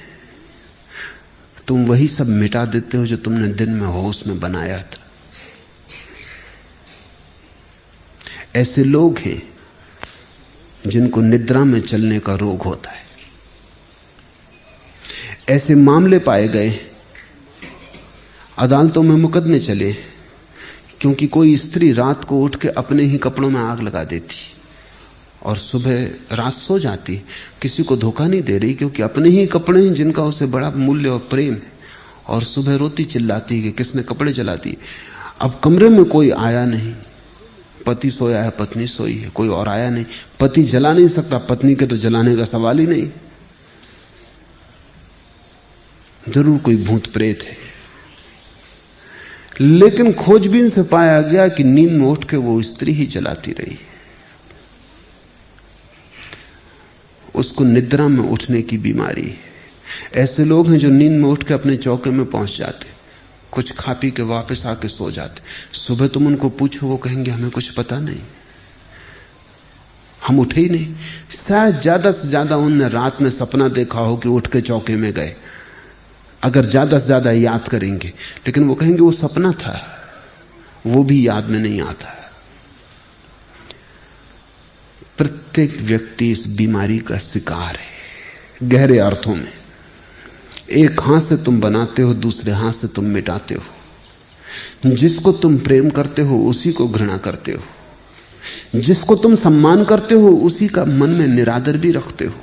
तुम वही सब मिटा देते हो जो तुमने दिन में होश में बनाया था। ऐसे लोग हैं जिनको निद्रा में चलने का रोग होता है। ऐसे मामले पाए गए, अदालतों में मुकदमे चले, क्योंकि कोई स्त्री रात को उठ के अपने ही कपड़ों में आग लगा देती और सुबह रात सो जाती, किसी को धोखा नहीं दे रही, क्योंकि अपने ही कपड़े हैं जिनका उसे बड़ा मूल्य और प्रेम है, और सुबह रोती चिल्लाती कि किसने कपड़े जला दिए। अब कमरे में कोई आया नहीं, पति सोया है, पत्नी सोई है, कोई और आया नहीं, पति जला नहीं सकता, पत्नी के तो जलाने का सवाल ही नहीं, जरूर कोई भूत प्रेत है। लेकिन खोजबीन से पाया गया कि नींद में उठ के वो स्त्री ही जलाती रही। उसको निद्रा में उठने की बीमारी है। ऐसे लोग हैं जो नींद में उठ के अपने चौके में पहुंच जाते, कुछ खा पी के वापस आके सो जाते। सुबह तुम उनको पूछो, वो कहेंगे हमें कुछ पता नहीं, हम उठे ही नहीं। शायद ज्यादा से ज्यादा उनने रात में सपना देखा हो कि उठ के चौके में गए, अगर ज्यादा से ज्यादा याद करेंगे, लेकिन वो कहेंगे वो सपना था, वो भी याद में नहीं आता। प्रत्येक व्यक्ति इस बीमारी का शिकार है गहरे अर्थों में। एक हाथ से तुम बनाते हो, दूसरे हाथ से तुम मिटाते हो। जिसको तुम प्रेम करते हो उसी को घृणा करते हो, जिसको तुम सम्मान करते हो उसी का मन में निरादर भी रखते हो।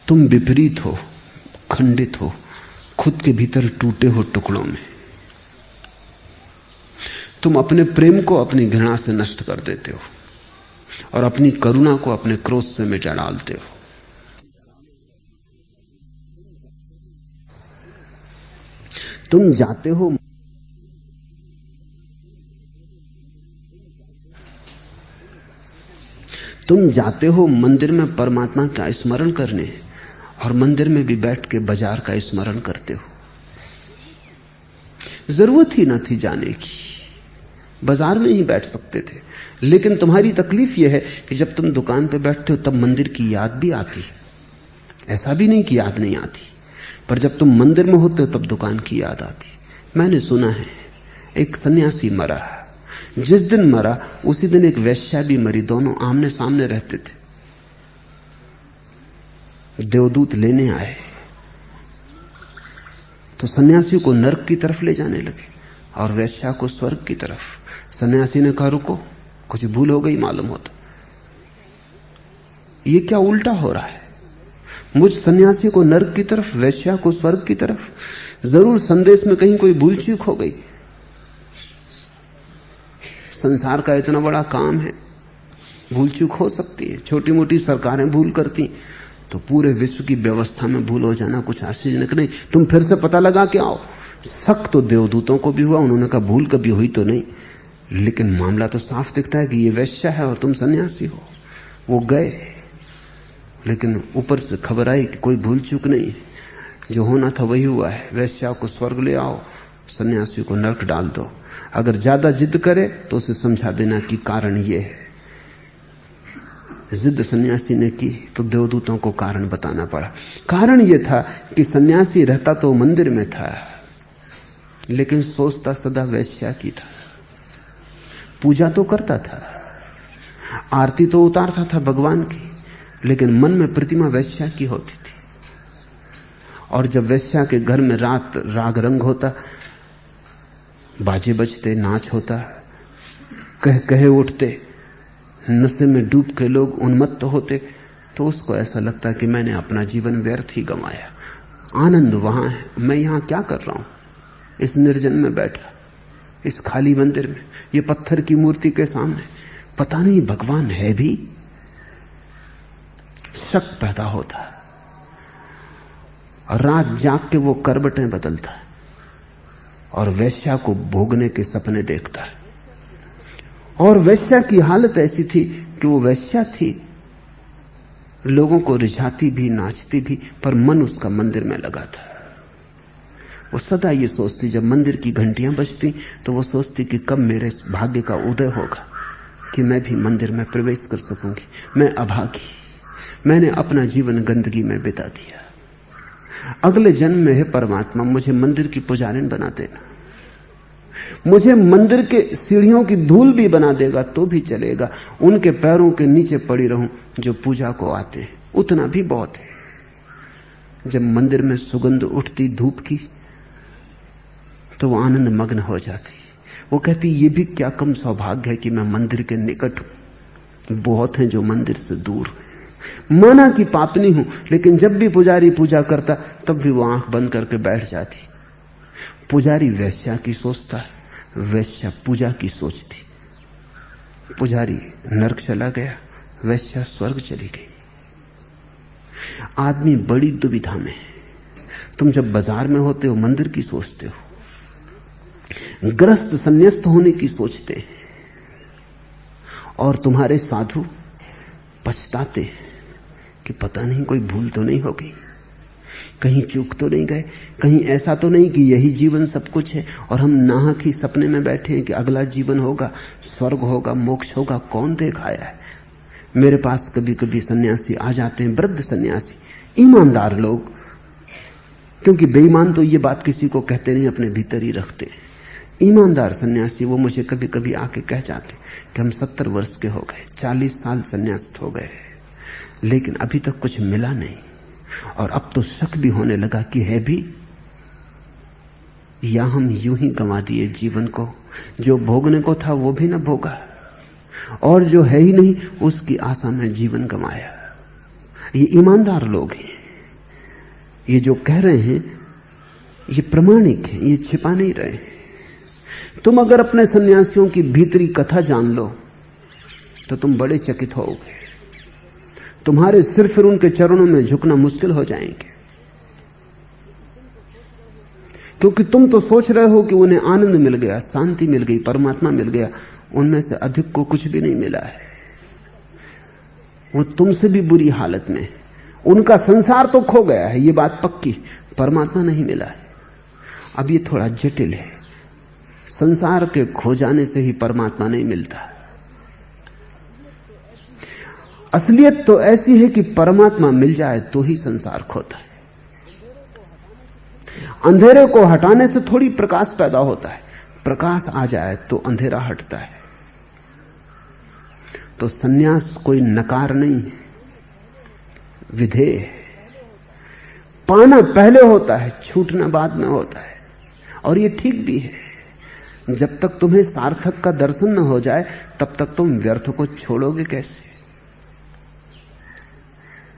तुम विपरीत हो, खंडित हो, खुद के भीतर टूटे हो टुकड़ों में। तुम अपने प्रेम को अपनी घृणा से नष्ट कर देते हो और अपनी करुणा को अपने क्रोध से मिटा डालते हो। तुम जाते हो मंदिर में परमात्मा का स्मरण करने, और मंदिर में भी बैठ के बाजार का स्मरण करते हो। जरूरत ही न थी जाने की, बाजार में ही बैठ सकते थे। लेकिन तुम्हारी तकलीफ यह है कि जब तुम दुकान पे बैठते हो तब मंदिर की याद भी आती। ऐसा भी नहीं कि याद नहीं आती, पर जब तुम मंदिर में होते हो तब दुकान की याद आती। मैंने सुना है एक सन्यासी मरा, जिस दिन मरा उसी दिन एक वेश्या भी मरी, दोनों आमने सामने रहते थे। देवदूत लेने आए तो सन्यासी को नरक की तरफ ले जाने लगे और वेश्या को स्वर्ग की तरफ। सन्यासी ने कहा रुको, कुछ भूल हो गई मालूम होता। ये क्या उल्टा हो रहा है? मुझ सन्यासी को नरक की तरफ, वेश्या को स्वर्ग की तरफ। जरूर संदेश में कहीं कोई भूल चूक हो गई। संसार का इतना बड़ा काम है, भूल चूक हो सकती है। छोटी मोटी सरकारें भूल करती तो पूरे विश्व की व्यवस्था में भूल हो जाना कुछ आश्चर्यजनक नहीं। तुम फिर से पता लगा के आओ। शक तो देवदूतों को भी हुआ, उन्होंने कहा भूल कभी हुई तो नहीं, लेकिन मामला तो साफ दिखता है कि ये वेश्या है और तुम सन्यासी हो। वो गए, लेकिन ऊपर से खबर आई कि कोई भूल चूक नहीं, जो होना था वही हुआ है। वेश्या को स्वर्ग ले आओ, सन्यासी को नरक डाल दो। अगर ज्यादा जिद करे तो उसे समझा देना कि कारण ये है। जिद सन्यासी ने की तो देवदूतों को कारण बताना पड़ा। कारण यह था कि सन्यासी रहता तो मंदिर में था, लेकिन सोचता सदा वेश्या की था। पूजा तो करता था, आरती तो उतारता था भगवान की, लेकिन मन में प्रतिमा वेश्या की होती थी। और जब वेश्या के घर में रात राग रंग होता, बाजे बजते, नाच होता, कहे उठते, नशे में डूब के लोग उन्मत्त होते, तो उसको ऐसा लगता कि मैंने अपना जीवन व्यर्थ ही गंवाया। आनंद वहां है, मैं यहां क्या कर रहा हूं इस निर्जन में बैठा, इस खाली मंदिर में, ये पत्थर की मूर्ति के सामने। पता नहीं भगवान है भी। शक पैदा होता और रात जाग के वो करवटें बदलता है और वेश्या को भोगने के सपने देखता है। और वेश्या की हालत ऐसी थी कि वो वेश्या थी, लोगों को रिझाती भी, नाचती भी, पर मन उसका मंदिर में लगा था। वो सदा ये सोचती, जब मंदिर की घंटियां बजती तो वो सोचती कि कब मेरे भाग्य का उदय होगा कि मैं भी मंदिर में प्रवेश कर सकूंगी। मैं अभागी, मैंने अपना जीवन गंदगी में बिता दिया। अगले जन्म में है परमात्मा, मुझे मंदिर की पुजारिन बना देना, मुझे मंदिर के सीढ़ियों की धूल भी बना देगा तो भी चलेगा। उनके पैरों के नीचे पड़ी रहूं जो पूजा को आते हैं, उतना भी बहुत है। जब मंदिर में सुगंध उठती धूप की तो वो आनंद मग्न हो जाती। वो कहती ये भी क्या कम सौभाग्य है कि मैं मंदिर के निकट हूं। बहुत हैं जो मंदिर से दूर हैं। माना कि पापनी हूं, लेकिन जब भी पुजारी पूजा करता तब भी वो आंख बंद करके बैठ जाती। पुजारी वेश्या की सोचता है, वेश्या पूजा की सोचती। पुजारी नरक चला गया, वेश्या स्वर्ग चली गई। आदमी बड़ी दुविधा में है। तुम जब बाजार में होते हो मंदिर की सोचते हो, ग्रस्त संन्यास्त होने की सोचते हैं, और तुम्हारे साधु पछताते कि पता नहीं कोई भूल तो नहीं हो गई, कहीं चूक तो नहीं गए, कहीं ऐसा तो नहीं कि यही जीवन सब कुछ है और हम नाहक ही सपने में बैठे हैं कि अगला जीवन होगा, स्वर्ग होगा, मोक्ष होगा। कौन देखाया है? मेरे पास कभी कभी सन्यासी आ जाते हैं, वृद्ध सन्यासी, ईमानदार लोग, क्योंकि बेईमान तो ये बात किसी को कहते नहीं, अपने भीतर ही रखते हैं। ईमानदार सन्यासी, वो मुझे कभी कभी आके कह जाते कि हम 70 वर्ष के हो गए, 40 साल सन्यास्त हो गए, लेकिन अभी तक कुछ मिला नहीं, और अब तो शक भी होने लगा कि है भी, या हम यूं ही गंवा दिए जीवन को। जो भोगने को था वो भी न भोगा, और जो है ही नहीं उसकी आशा में जीवन गंवाया। ये ईमानदार लोग हैं, ये जो कह रहे हैं ये प्रमाणिक है, ये छिपा नहीं रहे। तुम अगर अपने सन्यासियों की भीतरी कथा जान लो तो तुम बड़े चकित होगे। तुम्हारे सिर फिर उनके चरणों में झुकना मुश्किल हो जाएंगे, क्योंकि तुम तो सोच रहे हो कि उन्हें आनंद मिल गया, शांति मिल गई, परमात्मा मिल गया। उनमें से अधिक को कुछ भी नहीं मिला है। वो तुमसे भी बुरी हालत में, उनका संसार तो खो गया है, ये बात पक्की, परमात्मा नहीं मिला है। अब ये थोड़ा जटिल है, संसार के खो जाने से ही परमात्मा नहीं मिलता। असलियत तो ऐसी है कि परमात्मा मिल जाए तो ही संसार खोता है। अंधेरे को हटाने से थोड़ी प्रकाश पैदा होता है, प्रकाश आ जाए तो अंधेरा हटता है। तो सन्यास कोई नकार नहीं है, विधेय है। पाना पहले होता है, छूटना बाद में होता है, और ये ठीक भी है। जब तक तुम्हें सार्थक का दर्शन न हो जाए तब तक तुम व्यर्थ को छोड़ोगे कैसे?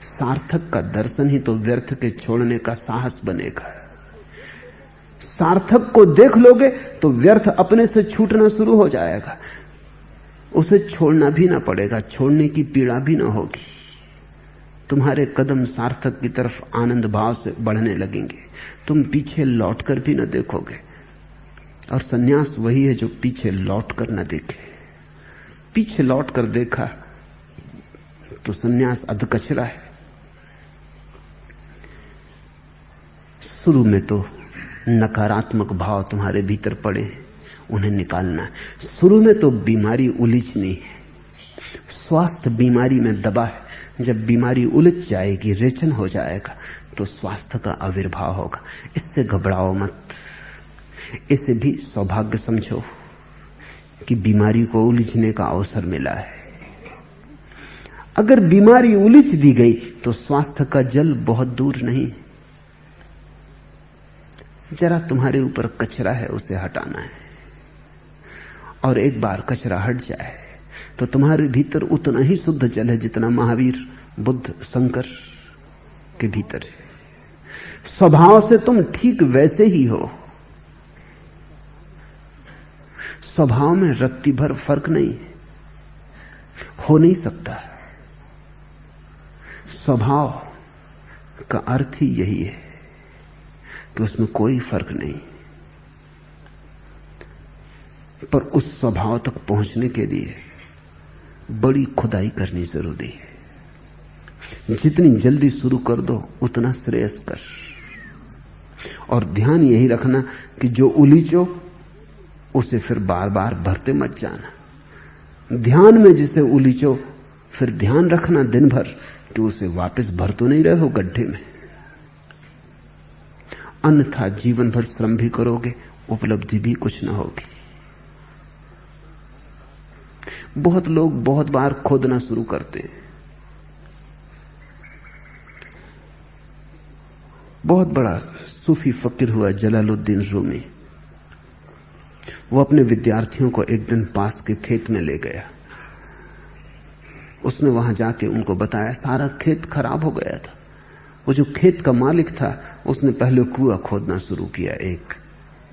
सार्थक का दर्शन ही तो व्यर्थ के छोड़ने का साहस बनेगा। सार्थक को देख लोगे तो व्यर्थ अपने से छूटना शुरू हो जाएगा, उसे छोड़ना भी ना पड़ेगा, छोड़ने की पीड़ा भी ना होगी। तुम्हारे कदम सार्थक की तरफ आनंद भाव से बढ़ने लगेंगे, तुम पीछे लौटकर भी ना देखोगे। और सन्यास वही है जो पीछे लौटकर ना देखे। पीछे लौटकर देखा तो सन्यास अधकचरा है। शुरू में तो नकारात्मक भाव तुम्हारे भीतर पड़े हैं, उन्हें निकालना है। शुरू में तो बीमारी उलझनी है, स्वास्थ्य बीमारी में दबा है। जब बीमारी उलझ जाएगी, रेचन हो जाएगा, तो स्वास्थ्य का आविर्भाव होगा। इससे घबराओ मत, इसे भी सौभाग्य समझो कि बीमारी को उलझने का अवसर मिला है। अगर बीमारी उलझ दी गई तो स्वास्थ्य का जल बहुत दूर नहीं। जरा तुम्हारे ऊपर कचरा है, उसे हटाना है, और एक बार कचरा हट जाए तो तुम्हारे भीतर उतना ही शुद्ध जल है जितना महावीर, बुद्ध, शंकर के भीतर है। स्वभाव से तुम ठीक वैसे ही हो, स्वभाव में रत्ती भर फर्क नहीं, हो नहीं सकता। स्वभाव का अर्थ ही यही है कि उसमें कोई फर्क नहीं। पर उस स्वभाव तक पहुंचने के लिए बड़ी खुदाई करनी जरूरी है। जितनी जल्दी शुरू कर दो उतना श्रेयस्कर। और ध्यान यही रखना कि जो उलीचो उसे फिर बार बार भरते मत जाना। ध्यान में जिसे उलीचो फिर ध्यान रखना दिन भर कि उसे वापस भर तो नहीं रहे हो गड्ढे में। अन्यथा जीवन भर श्रम भी करोगे, उपलब्धि भी कुछ ना होगी। बहुत लोग बहुत बार खोदना शुरू करते हैं। बहुत बड़ा सूफी फकीर हुआ जलालुद्दीन रूमी। वो अपने विद्यार्थियों को एक दिन पास के खेत में ले गया। उसने वहां जाके उनको बताया, सारा खेत खराब हो गया था। वो जो खेत का मालिक था उसने पहले कुआं खोदना शुरू किया, एक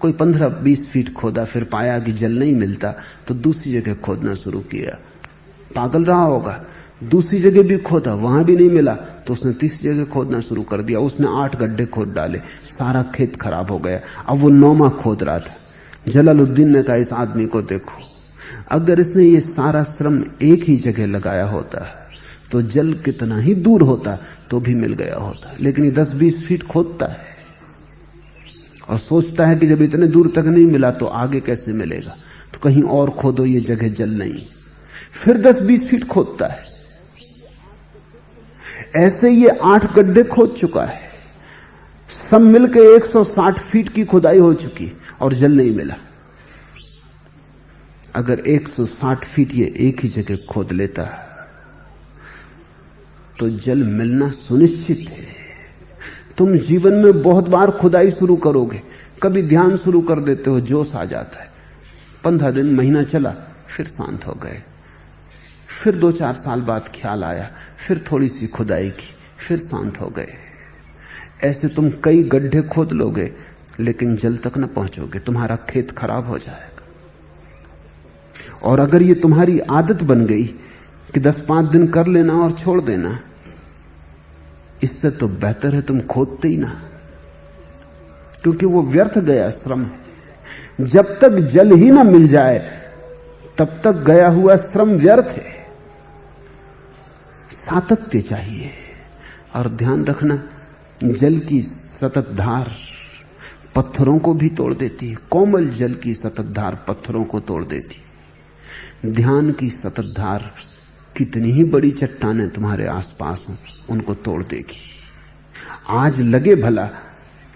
कोई 15-20 फीट खोदा, फिर पाया कि जल नहीं मिलता तो दूसरी जगह खोदना शुरू किया। पागल रहा होगा, दूसरी जगह भी खोदा, वहां भी नहीं मिला तो उसने तीसरी जगह खोदना शुरू कर दिया। उसने 8 गड्ढे खोद डाले, सारा खेत खराब हो गया। अब वो 9वां खोद रहा था। जलालुद्दीन ने कहा, इस आदमी को देखो, अगर इसने ये सारा श्रम एक ही जगह लगाया होता तो जल कितना ही दूर होता तो भी मिल गया होता, लेकिन ये 10-20 फीट खोदता है और सोचता है कि जब इतने दूर तक नहीं मिला तो आगे कैसे मिलेगा, तो कहीं और खोदो, ये जगह जल नहीं। फिर 10-20 फीट खोदता है। ऐसे ये 8 गड्ढे खोद चुका है, सब मिलकर 160 फीट की खुदाई हो चुकी और जल नहीं मिला। अगर 160 फीट ये एक ही जगह खोद लेता तो जल मिलना सुनिश्चित है। तुम जीवन में बहुत बार खुदाई शुरू करोगे, कभी ध्यान शुरू कर देते हो, जोश आ जाता है, 15 दिन, महीना चला, फिर शांत हो गए। फिर 2-4 साल बाद ख्याल आया, फिर थोड़ी सी खुदाई की, फिर शांत हो गए। ऐसे तुम कई गड्ढे खोद लोगे लेकिन जल तक न पहुंचोगे, तुम्हारा खेत खराब हो जाएगा। और अगर ये तुम्हारी आदत बन गई कि 10-5 दिन कर लेना और छोड़ देना, इससे तो बेहतर है तुम खोदते ही ना, क्योंकि वो व्यर्थ गया श्रम। जब तक जल ही ना मिल जाए तब तक गया हुआ श्रम व्यर्थ है। सातत्य चाहिए, और ध्यान रखना, जल की सतत धार पत्थरों को भी तोड़ देती है। कोमल जल की सतत धार पत्थरों को तोड़ देती है। ध्यान की सतत धार कितनी ही बड़ी चट्टानें तुम्हारे आसपास हो, उनको तोड़ देगी। आज लगे भला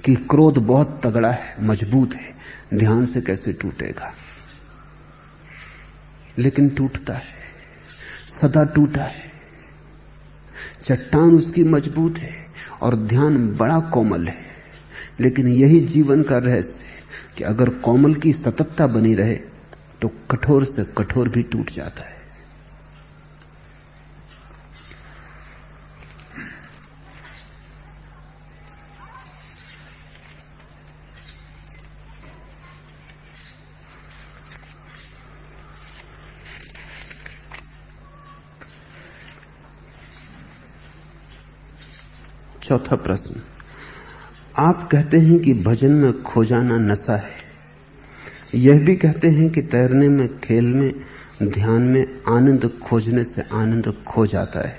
कि क्रोध बहुत तगड़ा है, मजबूत है, ध्यान से कैसे टूटेगा, लेकिन टूटता है, सदा टूटा है। चट्टान उसकी मजबूत है और ध्यान बड़ा कोमल है। लेकिन यही जीवन का रहस्य है कि अगर कोमल की सततता बनी रहे तो कठोर से कठोर भी टूट जाता है। चौथा प्रश्न, आप कहते हैं कि भजन में खो जाना नशा है, यह भी कहते हैं कि तैरने में, खेल में, ध्यान में आनंद खोजने से आनंद खो जाता है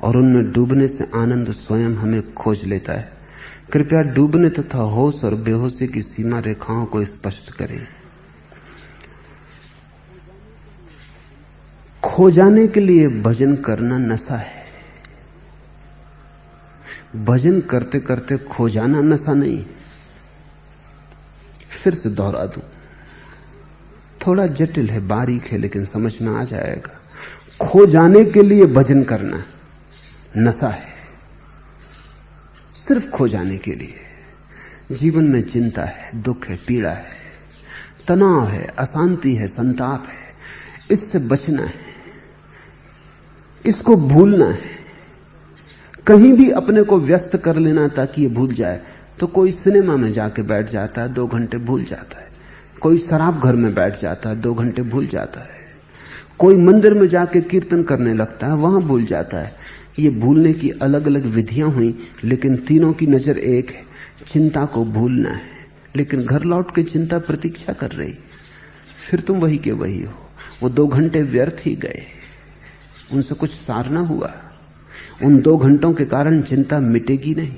और उनमें डूबने से आनंद स्वयं हमें खोज लेता है। कृपया डूबने तथा होश और बेहोशी की सीमा रेखाओं को स्पष्ट करें। खो जाने के लिए भजन करना नशा है। भजन करते करते खो जाना नशा नहीं। फिर से दोहरा दूं, थोड़ा जटिल है, बारीक है, लेकिन समझ में आ जाएगा। खो जाने के लिए भजन करना नशा है, सिर्फ खो जाने के लिए। जीवन में चिंता है, दुख है, पीड़ा है, तनाव है, अशांति है, संताप है, इससे बचना है, इसको भूलना है, कहीं भी अपने को व्यस्त कर लेना ताकि ये भूल जाए। तो कोई सिनेमा में जाके बैठ जाता है, 2 घंटे भूल जाता है। कोई शराब घर में बैठ जाता है, 2 घंटे भूल जाता है। कोई मंदिर में जाके कीर्तन करने लगता है, वहां भूल जाता है। ये भूलने की अलग अलग विधियां हुई, लेकिन तीनों की नजर एक है, चिंता को भूलना है। लेकिन घर लौट के चिंता प्रतीक्षा कर रही, फिर तुम वही के वही हो। वो 2 घंटे व्यर्थ ही गए, उनसे कुछ सार ना हुआ। उन 2 घंटों के कारण चिंता मिटेगी नहीं।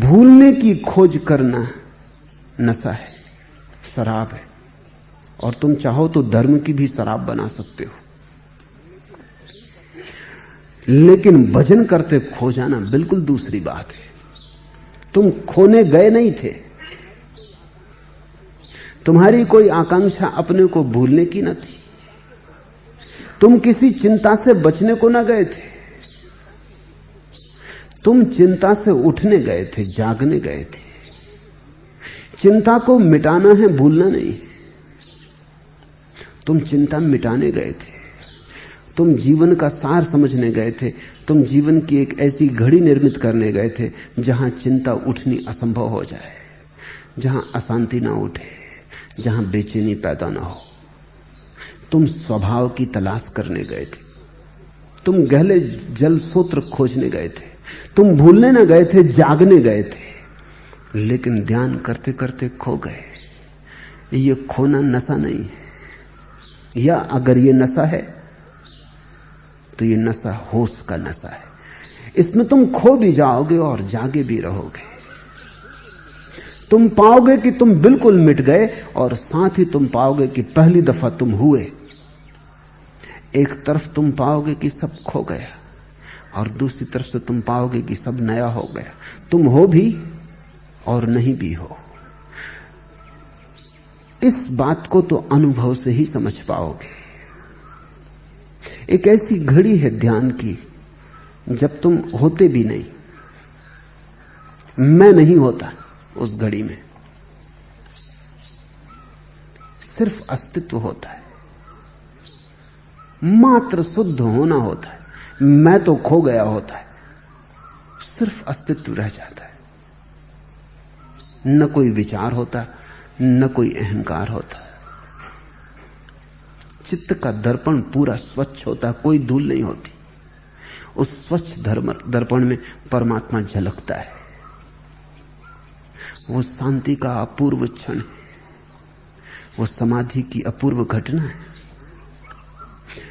भूलने की खोज करना नशा है, शराब है, और तुम चाहो तो धर्म की भी शराब बना सकते हो। लेकिन भजन करते खो जाना बिल्कुल दूसरी बात है। तुम खोने गए नहीं थे, तुम्हारी कोई आकांक्षा अपने को भूलने की न थी, तुम किसी चिंता से बचने को ना गए थे, तुम चिंता से उठने गए थे, जागने गए थे। चिंता को मिटाना है, भूलना नहीं। तुम चिंता मिटाने गए थे, तुम जीवन का सार समझने गए थे, तुम जीवन की एक ऐसी घड़ी निर्मित करने गए थे जहां चिंता उठनी असंभव हो जाए, जहां अशांति ना उठे, जहां बेचैनी पैदा ना हो। तुम स्वभाव की तलाश करने गए थे, तुम गहरे जल सूत्र खोजने गए थे, तुम भूलने ना गए थे, जागने गए थे। लेकिन ध्यान करते करते खो गए। ये खोना नशा नहीं है, या अगर ये नशा है तो ये नशा होश का नशा है। इसमें तुम खो भी जाओगे और जागे भी रहोगे। तुम पाओगे कि तुम बिल्कुल मिट गए, और साथ ही तुम पाओगे कि पहली दफा तुम हुए। एक तरफ तुम पाओगे कि सब खो गया, और दूसरी तरफ से तुम पाओगे कि सब नया हो गया। तुम हो भी और नहीं भी हो। इस बात को तो अनुभव से ही समझ पाओगे। एक ऐसी घड़ी है ध्यान की जब तुम होते भी नहीं, मैं नहीं होता उस घड़ी में, सिर्फ अस्तित्व होता है, मात्र शुद्ध होना होता है। मैं तो खो गया होता है, सिर्फ अस्तित्व रह जाता है। न कोई विचार होता, न कोई अहंकार होता। चित्त का दर्पण पूरा स्वच्छ होता, कोई धूल नहीं होती। उस स्वच्छ दर्पण में परमात्मा झलकता है। वो शांति का अपूर्व क्षण है, वो समाधि की अपूर्व घटना है।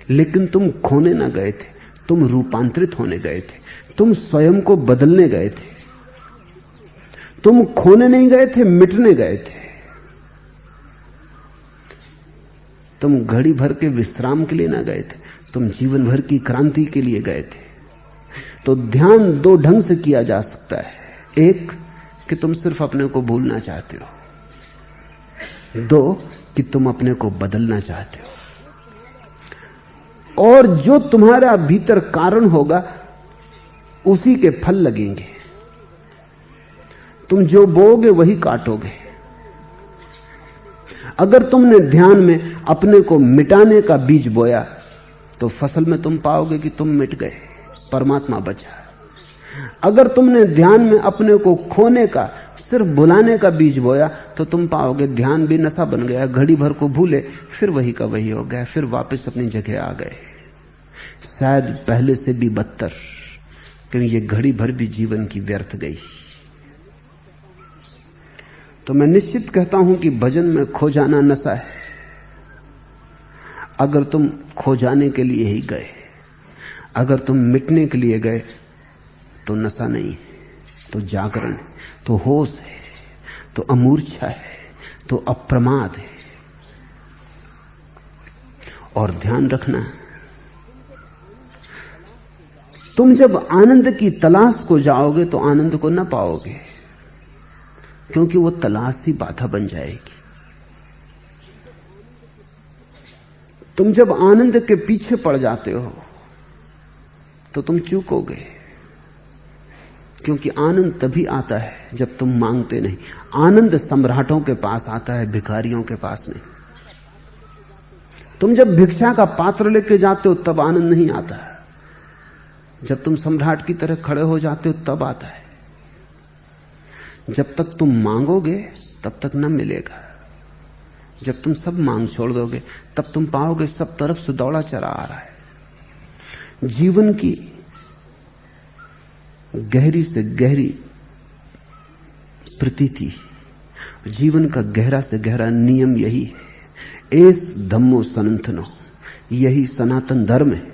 लेकिन तुम खोने ना गए थे, तुम रूपांतरित होने गए थे, तुम स्वयं को बदलने गए थे। तुम खोने नहीं गए थे, मिटने गए थे। तुम घड़ी भर के विश्राम के लिए ना गए थे, तुम जीवन भर की क्रांति के लिए गए थे। तो ध्यान दो ढंग से किया जा सकता है। एक कि तुम सिर्फ अपने को भूलना चाहते हो, दो कि तुम अपने को बदलना चाहते हो। और जो तुम्हारा भीतर कारण होगा उसी के फल लगेंगे। तुम जो बोओगे वही काटोगे। अगर तुमने ध्यान में अपने को मिटाने का बीज बोया तो फसल में तुम पाओगे कि तुम मिट गए, परमात्मा बचा। अगर तुमने ध्यान में अपने को खोने का, सिर्फ भुलाने का बीज बोया तो तुम पाओगे ध्यान भी नशा बन गया। घड़ी भर को भूले, फिर वही का वही हो गया, फिर वापस अपनी जगह आ गए, शायद पहले से भी बदतर, क्योंकि ये घड़ी भर भी जीवन की व्यर्थ गई। तो मैं निश्चित कहता हूं कि भजन में खो जाना नशा है। अगर तुम खो जाने के लिए ही गए, अगर तुम मिटने के लिए गए तो नशा नहीं, तो जागरण है, तो होश है, तो अमूर्छा है, तो अप्रमाद है। और ध्यान रखना, तुम जब आनंद की तलाश को जाओगे तो आनंद को न पाओगे, क्योंकि वो तलाश ही बाधा बन जाएगी। तुम जब आनंद के पीछे पड़ जाते हो तो तुम चूकोगे, क्योंकि आनंद तभी आता है जब तुम मांगते नहीं। आनंद सम्राटों के पास आता है, भिखारियों के पास नहीं। तुम जब भिक्षा का पात्र लेके जाते हो तब आनंद नहीं आता, जब तुम सम्राट की तरह खड़े हो जाते हो तब आता है। जब तक तुम मांगोगे तब तक न मिलेगा। जब तुम सब मांग छोड़ दोगे तब तुम पाओगे सब तरफ से दौड़ा चला आ रहा है। जीवन की गहरी से गहरी प्रतीति, जीवन का गहरा से गहरा नियम यही है। एस धम्मो सनातनो, यही सनातन धर्म है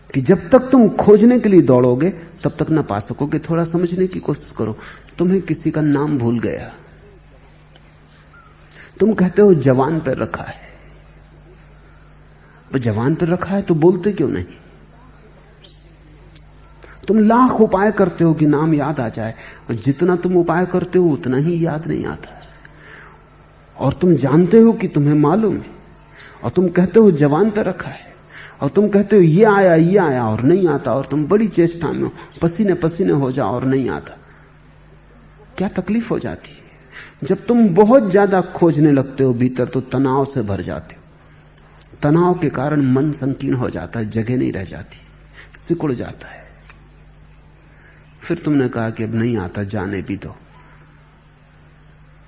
कि जब तक तुम खोजने के लिए दौड़ोगे तब तक ना पा सकोगे। थोड़ा समझने की कोशिश करो। तुम्हें किसी का नाम भूल गया, तुम कहते हो जवान पर रखा है, वो जवान पर रखा है तो बोलते क्यों नहीं? तुम लाख उपाय करते हो कि नाम याद आ जाए, और जितना तुम उपाय करते हो उतना ही याद नहीं आता। और तुम जानते हो कि तुम्हें मालूम है, और तुम कहते हो जवान पर रखा है, और तुम कहते हो ये आया और नहीं आता, और तुम बड़ी चेष्टा में हो, पसीने पसीने हो जाओ और नहीं आता। क्या तकलीफ हो जाती है? जब तुम बहुत ज्यादा खोजने लगते हो भीतर तो तनाव से भर जाते हो। तनाव के कारण मन संकीर्ण हो जाता है, जगह नहीं रह जाती, सिकुड़ जाता है। फिर तुमने कहा कि अब नहीं आता, जाने भी दो।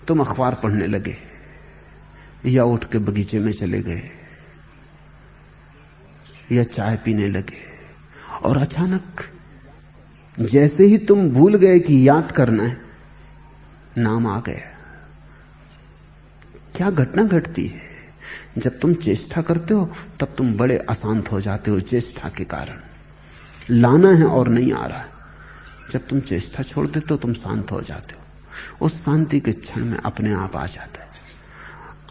तुम अखबार पढ़ने लगे या उठ के बगीचे में चले गए या चाय पीने लगे, और अचानक जैसे ही तुम भूल गए कि याद करना है, नाम आ गया। क्या घटना घटती है? जब तुम चेष्टा करते हो तब तुम बड़े अशांत हो जाते हो चेष्टा के कारण। लाना है और नहीं आ रहा। जब तुम चेष्टा छोड़ देते हो तुम शांत हो जाते हो। उस शांति के क्षण में अपने आप आ जाता है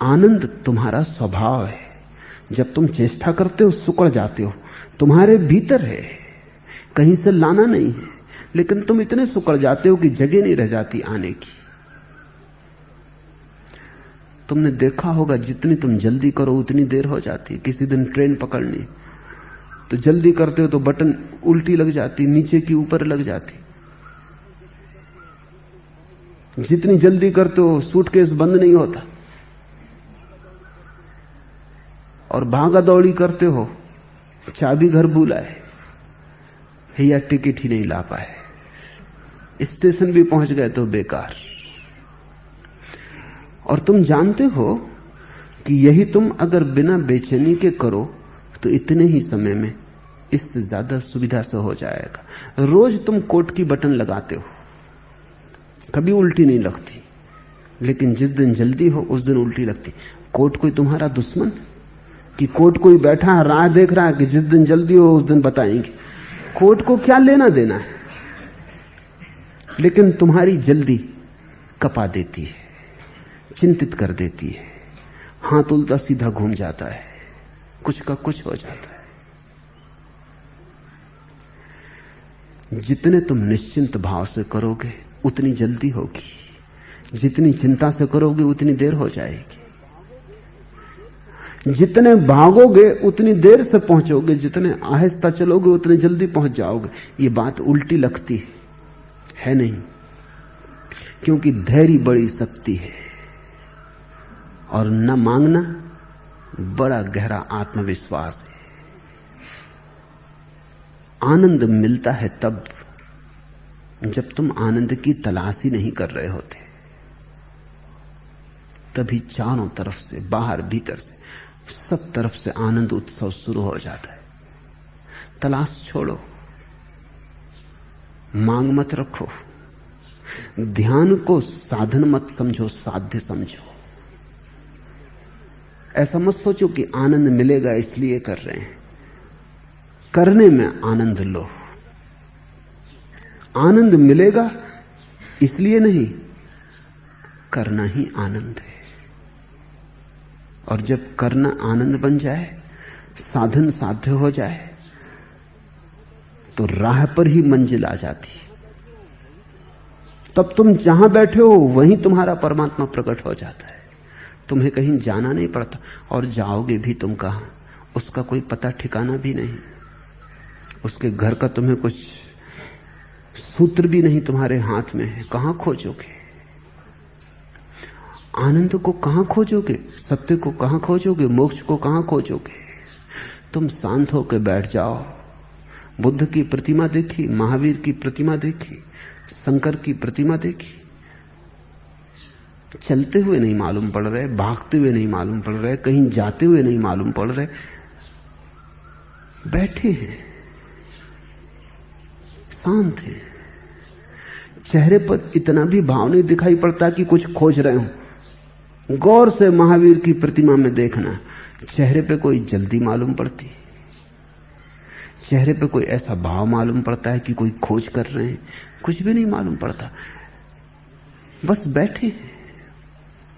आनंद। तुम्हारा स्वभाव है, जब तुम चेष्टा करते हो सुकड़ जाते हो, तुम्हारे भीतर है, कहीं से लाना नहीं है, लेकिन तुम इतने सुकड़ जाते हो कि जगह नहीं रह जाती आने की। तुमने देखा होगा जितनी तुम जल्दी करो उतनी देर हो जाती है। किसी दिन ट्रेन पकड़नी तो जल्दी करते हो तो बटन उल्टी लग जाती, नीचे की ऊपर लग जाती। जितनी जल्दी करते हो सूटकेस बंद नहीं होता, और भागा दौड़ी करते हो चाबी घर भूला है या टिकट ही नहीं ला पाए, स्टेशन भी पहुंच गए तो बेकार। और तुम जानते हो कि यही तुम अगर बिना बेचैनी के करो तो इतने ही समय में इससे ज्यादा सुविधा से हो जाएगा। रोज तुम कोट की बटन लगाते हो, कभी उल्टी नहीं लगती, लेकिन जिस दिन जल्दी हो उस दिन उल्टी लगती। कोट कोई तुम्हारा दुश्मन? कि कोर्ट कोई बैठा है, राह देख रहा है कि जिस दिन जल्दी हो उस दिन बताएंगे। कोर्ट को क्या लेना देना है? लेकिन तुम्हारी जल्दी कपा देती है, चिंतित कर देती है, हाथ उल्टा सीधा घूम जाता है, कुछ का कुछ हो जाता है। जितने तुम निश्चिंत भाव से करोगे उतनी जल्दी होगी, जितनी चिंता से करोगे उतनी देर हो जाएगी। जितने भागोगे उतनी देर से पहुंचोगे, जितने आहिस्ता चलोगे उतने जल्दी पहुंच जाओगे। ये बात उल्टी लगती है नहीं, क्योंकि धैर्य बड़ी शक्ति है और न मांगना बड़ा गहरा आत्मविश्वास है। आनंद मिलता है तब जब तुम आनंद की तलाश ही नहीं कर रहे होते, तभी चारों तरफ से, बाहर भीतर से, सब तरफ से आनंद उत्सव शुरू हो जाता है। तलाश छोड़ो, मांग मत रखो, ध्यान को साधन मत समझो, साध्य समझो। ऐसा मत सोचो कि आनंद मिलेगा इसलिए कर रहे हैं। करने में आनंद लो। आनंद मिलेगा इसलिए नहीं, करना ही आनंद है। और जब करना आनंद बन जाए, साधन साध्य हो जाए, तो राह पर ही मंजिल आ जाती। तब तुम जहां बैठे हो वहीं तुम्हारा परमात्मा प्रकट हो जाता है। तुम्हें कहीं जाना नहीं पड़ता, और जाओगे भी तुम कहां, उसका कोई पता ठिकाना भी नहीं। उसके घर का तुम्हें कुछ सूत्र भी नहीं तुम्हारे हाथ में है, कहां खोजोगे? आनंद को कहां खोजोगे? सत्य को कहां खोजोगे? मोक्ष को कहां खोजोगे? तुम शांत होकर बैठ जाओ। बुद्ध की प्रतिमा देखी, महावीर की प्रतिमा देखी, शंकर की प्रतिमा देखी, चलते हुए नहीं मालूम पड़ रहे, भागते हुए नहीं मालूम पड़ रहे, कहीं जाते हुए नहीं मालूम पड़ रहे, बैठे हैं, शांत हैं। चेहरे पर इतना भी भाव नहीं दिखाई पड़ता कि कुछ खोज रहे हो। गौर से महावीर की प्रतिमा में देखना, चेहरे पे कोई जल्दी मालूम पड़ती, चेहरे पे कोई ऐसा भाव मालूम पड़ता है कि कोई खोज कर रहे हैं? कुछ भी नहीं मालूम पड़ता, बस बैठे हैं।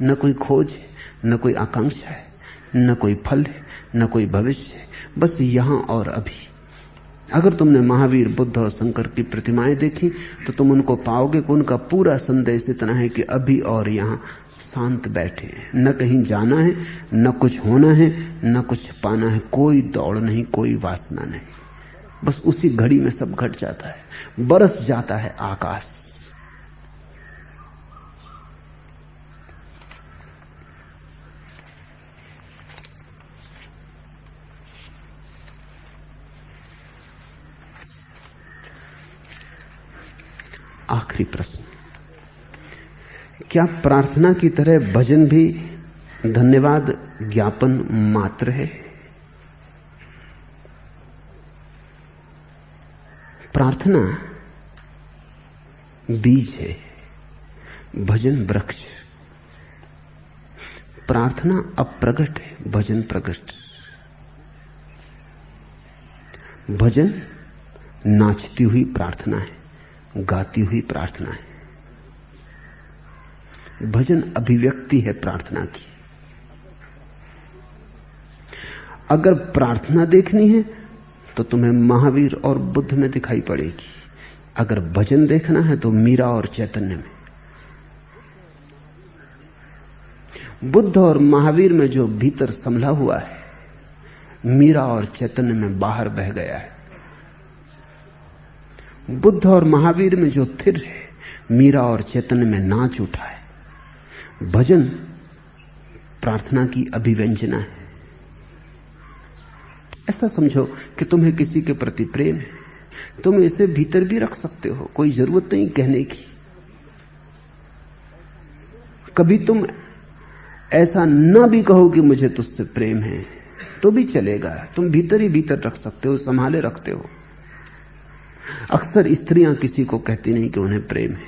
न कोई खोज है, न कोई आकांक्षा है, न कोई फल है, न कोई भविष्य है, बस यहां और अभी। अगर तुमने महावीर, बुद्ध और शंकर की प्रतिमाएं देखी तो तुम उनको पाओगे कि उनका पूरा संदेश इतना है कि अभी और यहां शांत बैठे हैं। न कहीं जाना है, न कुछ होना है, न कुछ पाना है, कोई दौड़ नहीं, कोई वासना नहीं। बस उसी घड़ी में सब घट जाता है, बरस जाता है आकाश। आखिरी प्रश्न, क्या प्रार्थना की तरह भजन भी धन्यवाद ज्ञापन मात्र है? प्रार्थना बीज है, भजन वृक्ष। प्रार्थना अप्रगट है, भजन प्रगट। भजन नाचती हुई प्रार्थना है, गाती हुई प्रार्थना है। भजन अभिव्यक्ति है प्रार्थना की। अगर प्रार्थना देखनी है तो तुम्हें महावीर और बुद्ध में दिखाई पड़ेगी। अगर भजन देखना है तो मीरा और चैतन्य में। बुद्ध और महावीर में जो भीतर संभला हुआ है, मीरा और चैतन्य में बाहर बह गया है। बुद्ध और महावीर में जो थिर है, मीरा और चैतन्य में नाच उठा है। भजन प्रार्थना की अभिव्यंजना है। ऐसा समझो कि तुम्हें किसी के प्रति प्रेम है, तुम इसे भीतर भी रख सकते हो, कोई जरूरत नहीं कहने की। कभी तुम ऐसा ना भी कहो कि मुझे तुझसे प्रेम है तो भी चलेगा, तुम भीतर ही भीतर रख सकते हो, संभाले रखते हो। अक्सर स्त्रियां किसी को कहती नहीं कि उन्हें प्रेम है,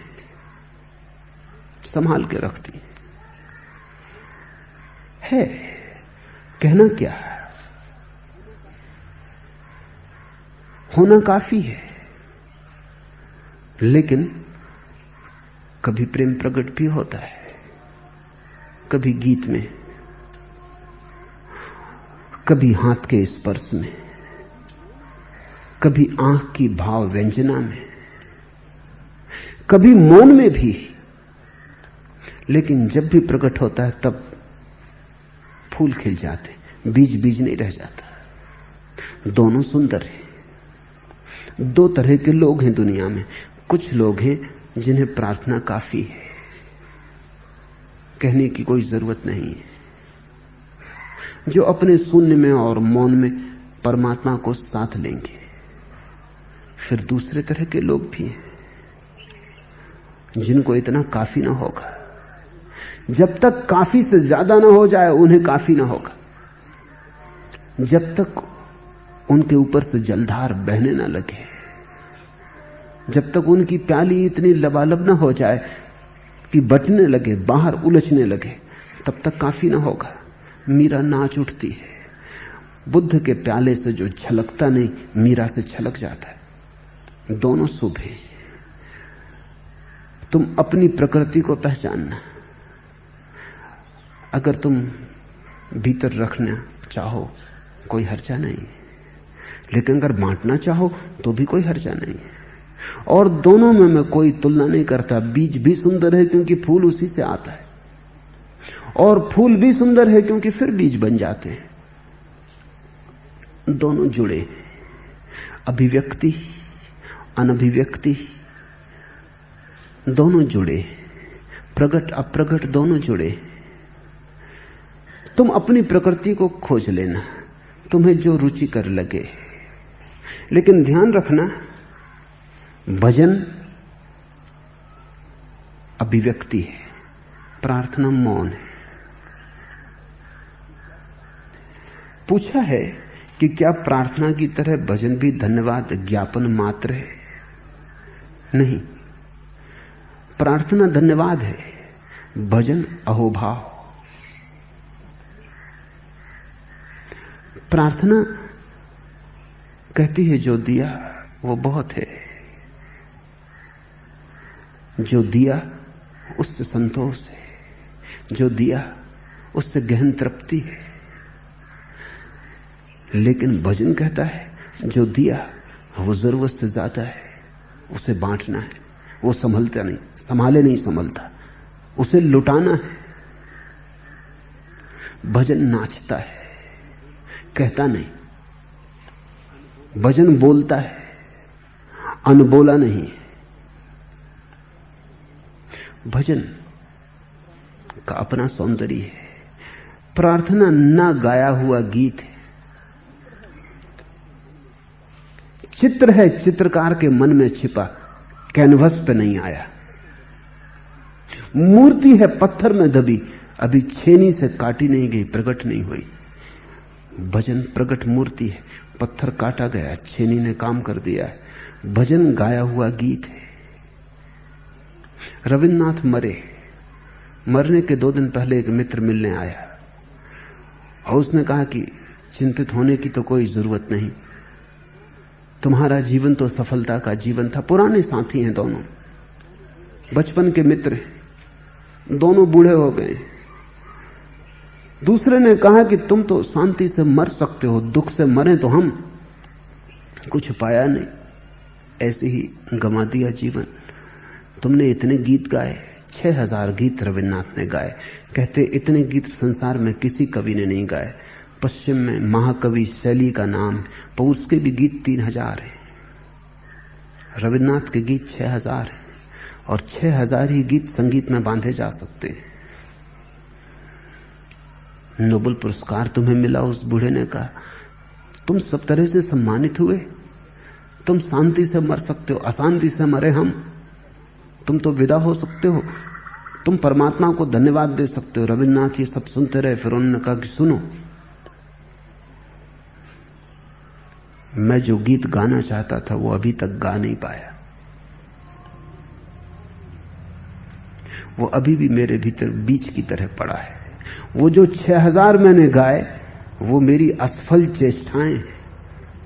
संभाल के रखती है। कहना क्या, होना काफी है। लेकिन कभी प्रेम प्रकट भी होता है, कभी गीत में, कभी हाथ के स्पर्श में, कभी आंख की भाव व्यंजना में, कभी मौन में भी। लेकिन जब भी प्रकट होता है तब फूल खिल जाते, बीज बीज नहीं रह जाता। दोनों सुंदर हैं। दो तरह के लोग हैं दुनिया में। कुछ लोग हैं जिन्हें प्रार्थना काफी है, कहने की कोई जरूरत नहीं है, जो अपने शून्य में और मौन में परमात्मा को साथ लेंगे। फिर दूसरे तरह के लोग भी हैं जिनको इतना काफी ना होगा। जब तक काफी से ज्यादा ना हो जाए उन्हें काफी ना होगा। जब तक उनके ऊपर से जलधार बहने ना लगे, जब तक उनकी प्याली इतनी लबालब ना हो जाए कि बटने लगे, बाहर उलझने लगे, तब तक काफी ना होगा। मीरा नाच उठती है। बुद्ध के प्याले से जो छलकता नहीं, मीरा से छलक जाता है। दोनों शुभ हैं। तुम अपनी प्रकृति को पहचानना। अगर तुम भीतर रखना चाहो कोई हर्जा नहीं, लेकिन अगर बांटना चाहो तो भी कोई हर्जा नहीं। और दोनों में मैं कोई तुलना नहीं करता। बीज भी सुंदर है क्योंकि फूल उसी से आता है, और फूल भी सुंदर है क्योंकि फिर बीज बन जाते हैं। दोनों जुड़े, अभिव्यक्ति अनभिव्यक्ति दोनों जुड़े, प्रकट अप्रकट दोनों जुड़े। तुम अपनी प्रकृति को खोज लेना, तुम्हें जो रुचिकर लगे। लेकिन ध्यान रखना, भजन अभिव्यक्ति है, प्रार्थना मौन है। पूछा है कि क्या प्रार्थना की तरह भजन भी धन्यवाद ज्ञापन मात्र है? नहीं, प्रार्थना धन्यवाद है, भजन अहोभाव। प्रार्थना कहती है जो दिया वो बहुत है, जो दिया उससे संतोष है, जो दिया उससे गहन तृप्ति है। लेकिन भजन कहता है जो दिया वो जरूरत से ज्यादा है, उसे बांटना है। वो संभलता नहीं, संभाले नहीं संभलता, उसे लुटाना है। भजन नाचता है, कहता नहीं। भजन बोलता है, अनबोला नहीं। भजन का अपना सौंदर्य है। प्रार्थना ना गाया हुआ गीत है, चित्र है चित्रकार के मन में छिपा, कैनवस पे नहीं आया। मूर्ति है पत्थर में दबी, अभी छेनी से काटी नहीं गई, प्रकट नहीं हुई। भजन प्रकट मूर्ति है, पत्थर काटा गया, छेनी ने काम कर दिया है। भजन गाया हुआ गीत है। रविन्द्रनाथ मरने के 2 दिन पहले एक मित्र मिलने आया और उसने कहा कि चिंतित होने की तो कोई जरूरत नहीं, तुम्हारा जीवन तो सफलता का जीवन था। पुराने साथी हैं दोनों, बचपन के मित्र हैं, दोनों बूढ़े हो गए। दूसरे ने कहा कि तुम तो शांति से मर सकते हो, दुख से मरे तो हम। कुछ पाया नहीं, ऐसे ही गंवा दिया जीवन। तुमने इतने गीत गाए, 6000 गीत रविन्द्रनाथ ने गाए। कहते इतने गीत संसार में किसी कवि ने नहीं गाए। पश्चिम में महाकवि शैली का नाम, पर उसके भी गीत 3000 हैं। रविन्द्रनाथ के गीत 6000 हैं, और 6000 ही गीत संगीत में बांधे जा सकते हैं। नोबेल पुरस्कार तुम्हें मिला, उस बूढ़े ने कहा। तुम सब तरह से सम्मानित हुए, तुम शांति से मर सकते हो, अशांति से मरे हम। तुम तो विदा हो सकते हो, तुम परमात्मा को धन्यवाद दे सकते हो। रविन्द्रनाथ ये सब सुनते रहे, फिर उन्होंने कहा कि सुनो, मैं जो गीत गाना चाहता था वो अभी तक गा नहीं पाया। वो अभी भी मेरे भीतर बीज की तरह पड़ा है। वो जो 6000 मैंने गाए वो मेरी असफल चेष्टाएं हैं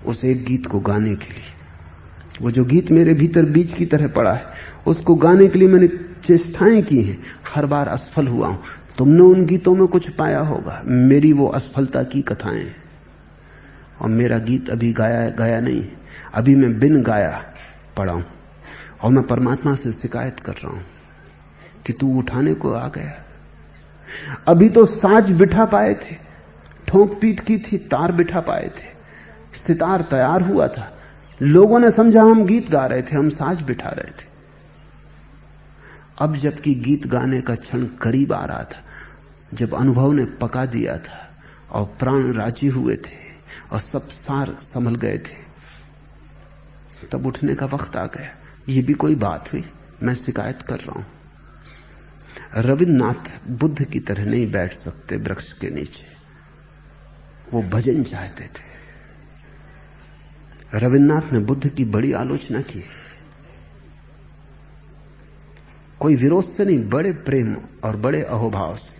उस एक गीत को गाने के लिए। वो जो गीत मेरे भीतर बीज की तरह पड़ा है, उसको गाने के लिए मैंने चेष्टाएं की हैं, हर बार असफल हुआ हूं। तुमने उन गीतों में कुछ पाया होगा, मेरी वो असफलता की कथाएं। और मेरा गीत अभी गाया नहीं, अभी मैं बिन गाया पड़ा हूं। और मैं परमात्मा से शिकायत कर रहा हूं कि तू उठाने को आ गया। अभी तो साज बिठा पाए थे, ठोंक पीट की थी, तार बिठा पाए थे, सितार तैयार हुआ था, लोगों ने समझा हम गीत गा रहे थे, हम साज बिठा रहे थे। अब जबकि गीत गाने का क्षण करीब आ रहा था, जब अनुभव ने पका दिया था और प्राण राजी हुए थे और सब सार संभल गए थे, तब उठने का वक्त आ गया। ये भी कोई बात हुई? मैं शिकायत कर रहा हूं। रविन्द्रनाथ बुद्ध की तरह नहीं बैठ सकते वृक्ष के नीचे, वो भजन चाहते थे। रविन्द्रनाथ ने बुद्ध की बड़ी आलोचना की, कोई विरोध से नहीं, बड़े प्रेम और बड़े अहोभाव से।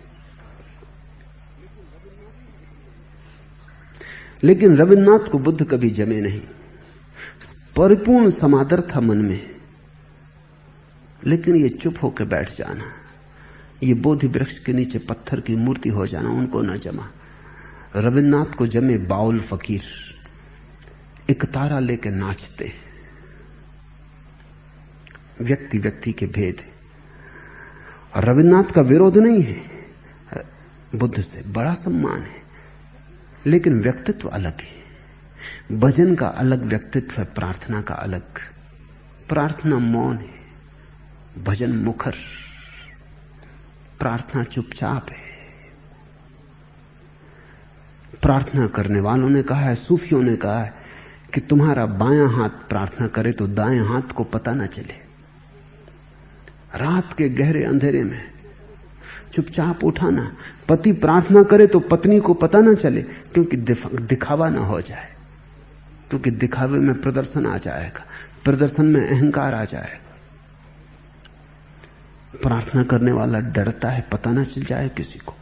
लेकिन रविन्द्रनाथ को बुद्ध कभी जमे नहीं। परिपूर्ण समादर था मन में, लेकिन ये चुप होकर बैठ जाना, ये बोधि वृक्ष के नीचे पत्थर की मूर्ति हो जाना उनको न जमा। रविन्द्रनाथ को जमे बाउल फकीर, एक तारा लेके नाचते। व्यक्ति व्यक्ति के भेद है। और रविन्द्रनाथ का विरोध नहीं है, बुद्ध से बड़ा सम्मान है, लेकिन व्यक्तित्व अलग है। भजन का अलग व्यक्तित्व है, प्रार्थना का अलग। प्रार्थना मौन है, भजन मुखर। प्रार्थना चुपचाप है। प्रार्थना करने वालों ने कहा है, सूफियों ने कहा है कि तुम्हारा बायां हाथ प्रार्थना करे तो दाएं हाथ को पता ना चले। रात के गहरे अंधेरे में चुपचाप उठाना। पति प्रार्थना करे तो पत्नी को पता ना चले, क्योंकि दिखावा ना हो जाए, क्योंकि दिखावे में प्रदर्शन आ जाएगा, प्रदर्शन में अहंकार आ जाएगा। प्रार्थना करने वाला डरता है पता ना चल जाए किसी को।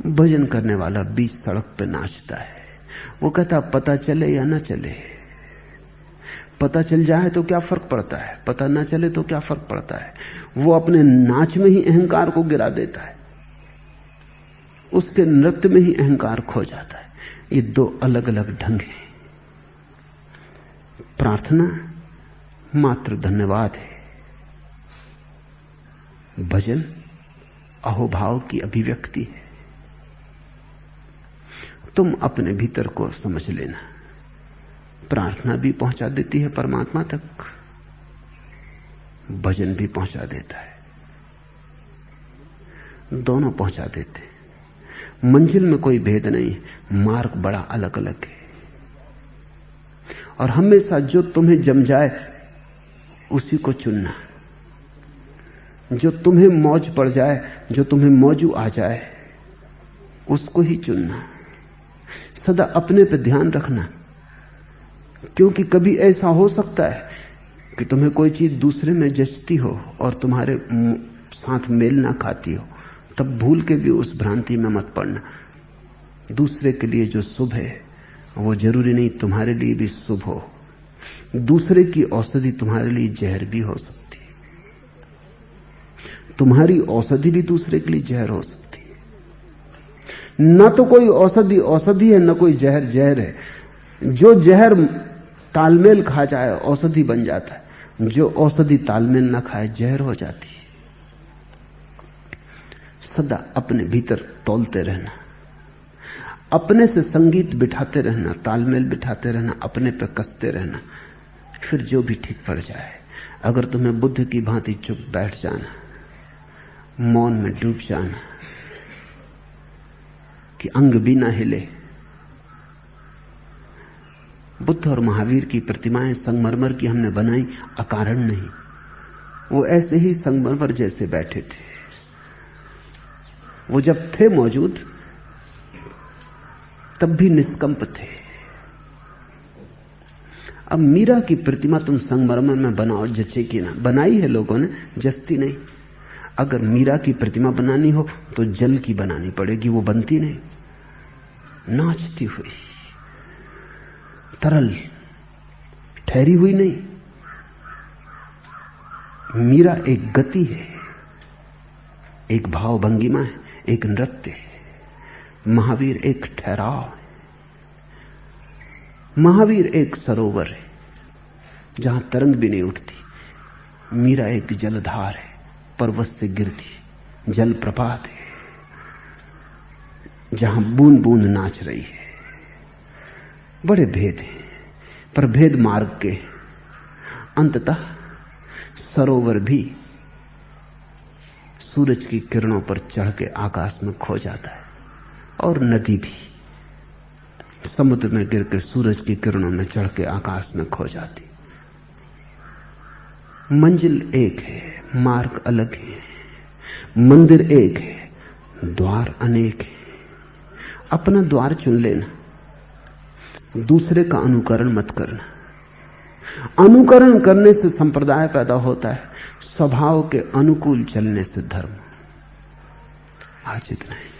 भजन करने वाला बीच सड़क पे नाचता है, वो कहता पता चले या ना चले, पता चल जाए तो क्या फर्क पड़ता है, पता ना चले तो क्या फर्क पड़ता है। वो अपने नाच में ही अहंकार को गिरा देता है, उसके नृत्य में ही अहंकार खो जाता है। ये दो अलग अलग ढंग हैं। प्रार्थना मात्र धन्यवाद है, भजन अहोभाव की अभिव्यक्ति है। तुम अपने भीतर को समझ लेना। प्रार्थना भी पहुंचा देती है परमात्मा तक, भजन भी पहुंचा देता है, दोनों पहुंचा देते। मंजिल में कोई भेद नहीं, मार्ग बड़ा अलग अलग है। और हमेशा जो तुम्हें जम जाए उसी को चुनना, जो तुम्हें मौज पड़ जाए, जो तुम्हें मौजू आ जाए उसको ही चुनना। सदा अपने पे ध्यान रखना, क्योंकि कभी ऐसा हो सकता है कि तुम्हें कोई चीज दूसरे में जचती हो और तुम्हारे साथ मेल ना खाती हो, तब भूल के भी उस भ्रांति में मत पड़ना। दूसरे के लिए जो शुभ है वो जरूरी नहीं तुम्हारे लिए भी शुभ हो। दूसरे की औषधि तुम्हारे लिए जहर भी हो सकती है, तुम्हारी औषधि भी दूसरे के लिए जहर हो सकती है। न तो कोई औषधि औषधि है, न कोई जहर जहर है। जो जहर तालमेल खा जाए औषधि बन जाता है, जो औषधि तालमेल न खाए जहर हो जाती है। सदा अपने भीतर तौलते रहना, अपने से संगीत बिठाते रहना, तालमेल बिठाते रहना, अपने पे कसते रहना, फिर जो भी ठीक पड़ जाए। अगर तुम्हें बुद्ध की भांति चुप बैठ जाना, मौन में डूब जाना कि अंग भी ना हिले। बुद्ध और महावीर की प्रतिमाएं संगमरमर की हमने बनाई अकारण नहीं, वो ऐसे ही संगमरमर जैसे बैठे थे। वो जब थे मौजूद तब भी निष्कंप थे। अब मीरा की प्रतिमा तुम संगमरमर में बनाओ, जचेगी ना। बनाई है लोगों ने, जचती नहीं। अगर मीरा की प्रतिमा बनानी हो तो जल की बनानी पड़ेगी, वो बनती नहीं। नाचती हुई, तरल, ठहरी हुई नहीं। मीरा एक गति है, एक भाव भंगिमा है, एक नृत्य है। महावीर एक ठहराव है। महावीर एक सरोवर है जहां तरंग भी नहीं उठती। मीरा एक जलधार है, पर्वत से गिरती जल प्रपात है जहां बूंद बूंद नाच रही है। बड़े भेद हैं, पर भेद मार्ग के। अंततः सरोवर भी सूरज की किरणों पर चढ़ के आकाश में खो जाता है, और नदी भी समुद्र में गिर के सूरज की किरणों में चढ़ के आकाश में खो जाती। मंजिल एक है, मार्ग अलग है, मंदिर एक है, द्वार अनेक है। अपना द्वार चुन लेना, दूसरे का अनुकरण मत करना। अनुकरण करने से संप्रदाय पैदा होता है, स्वभाव के अनुकूल चलने से धर्म। आज इतना है।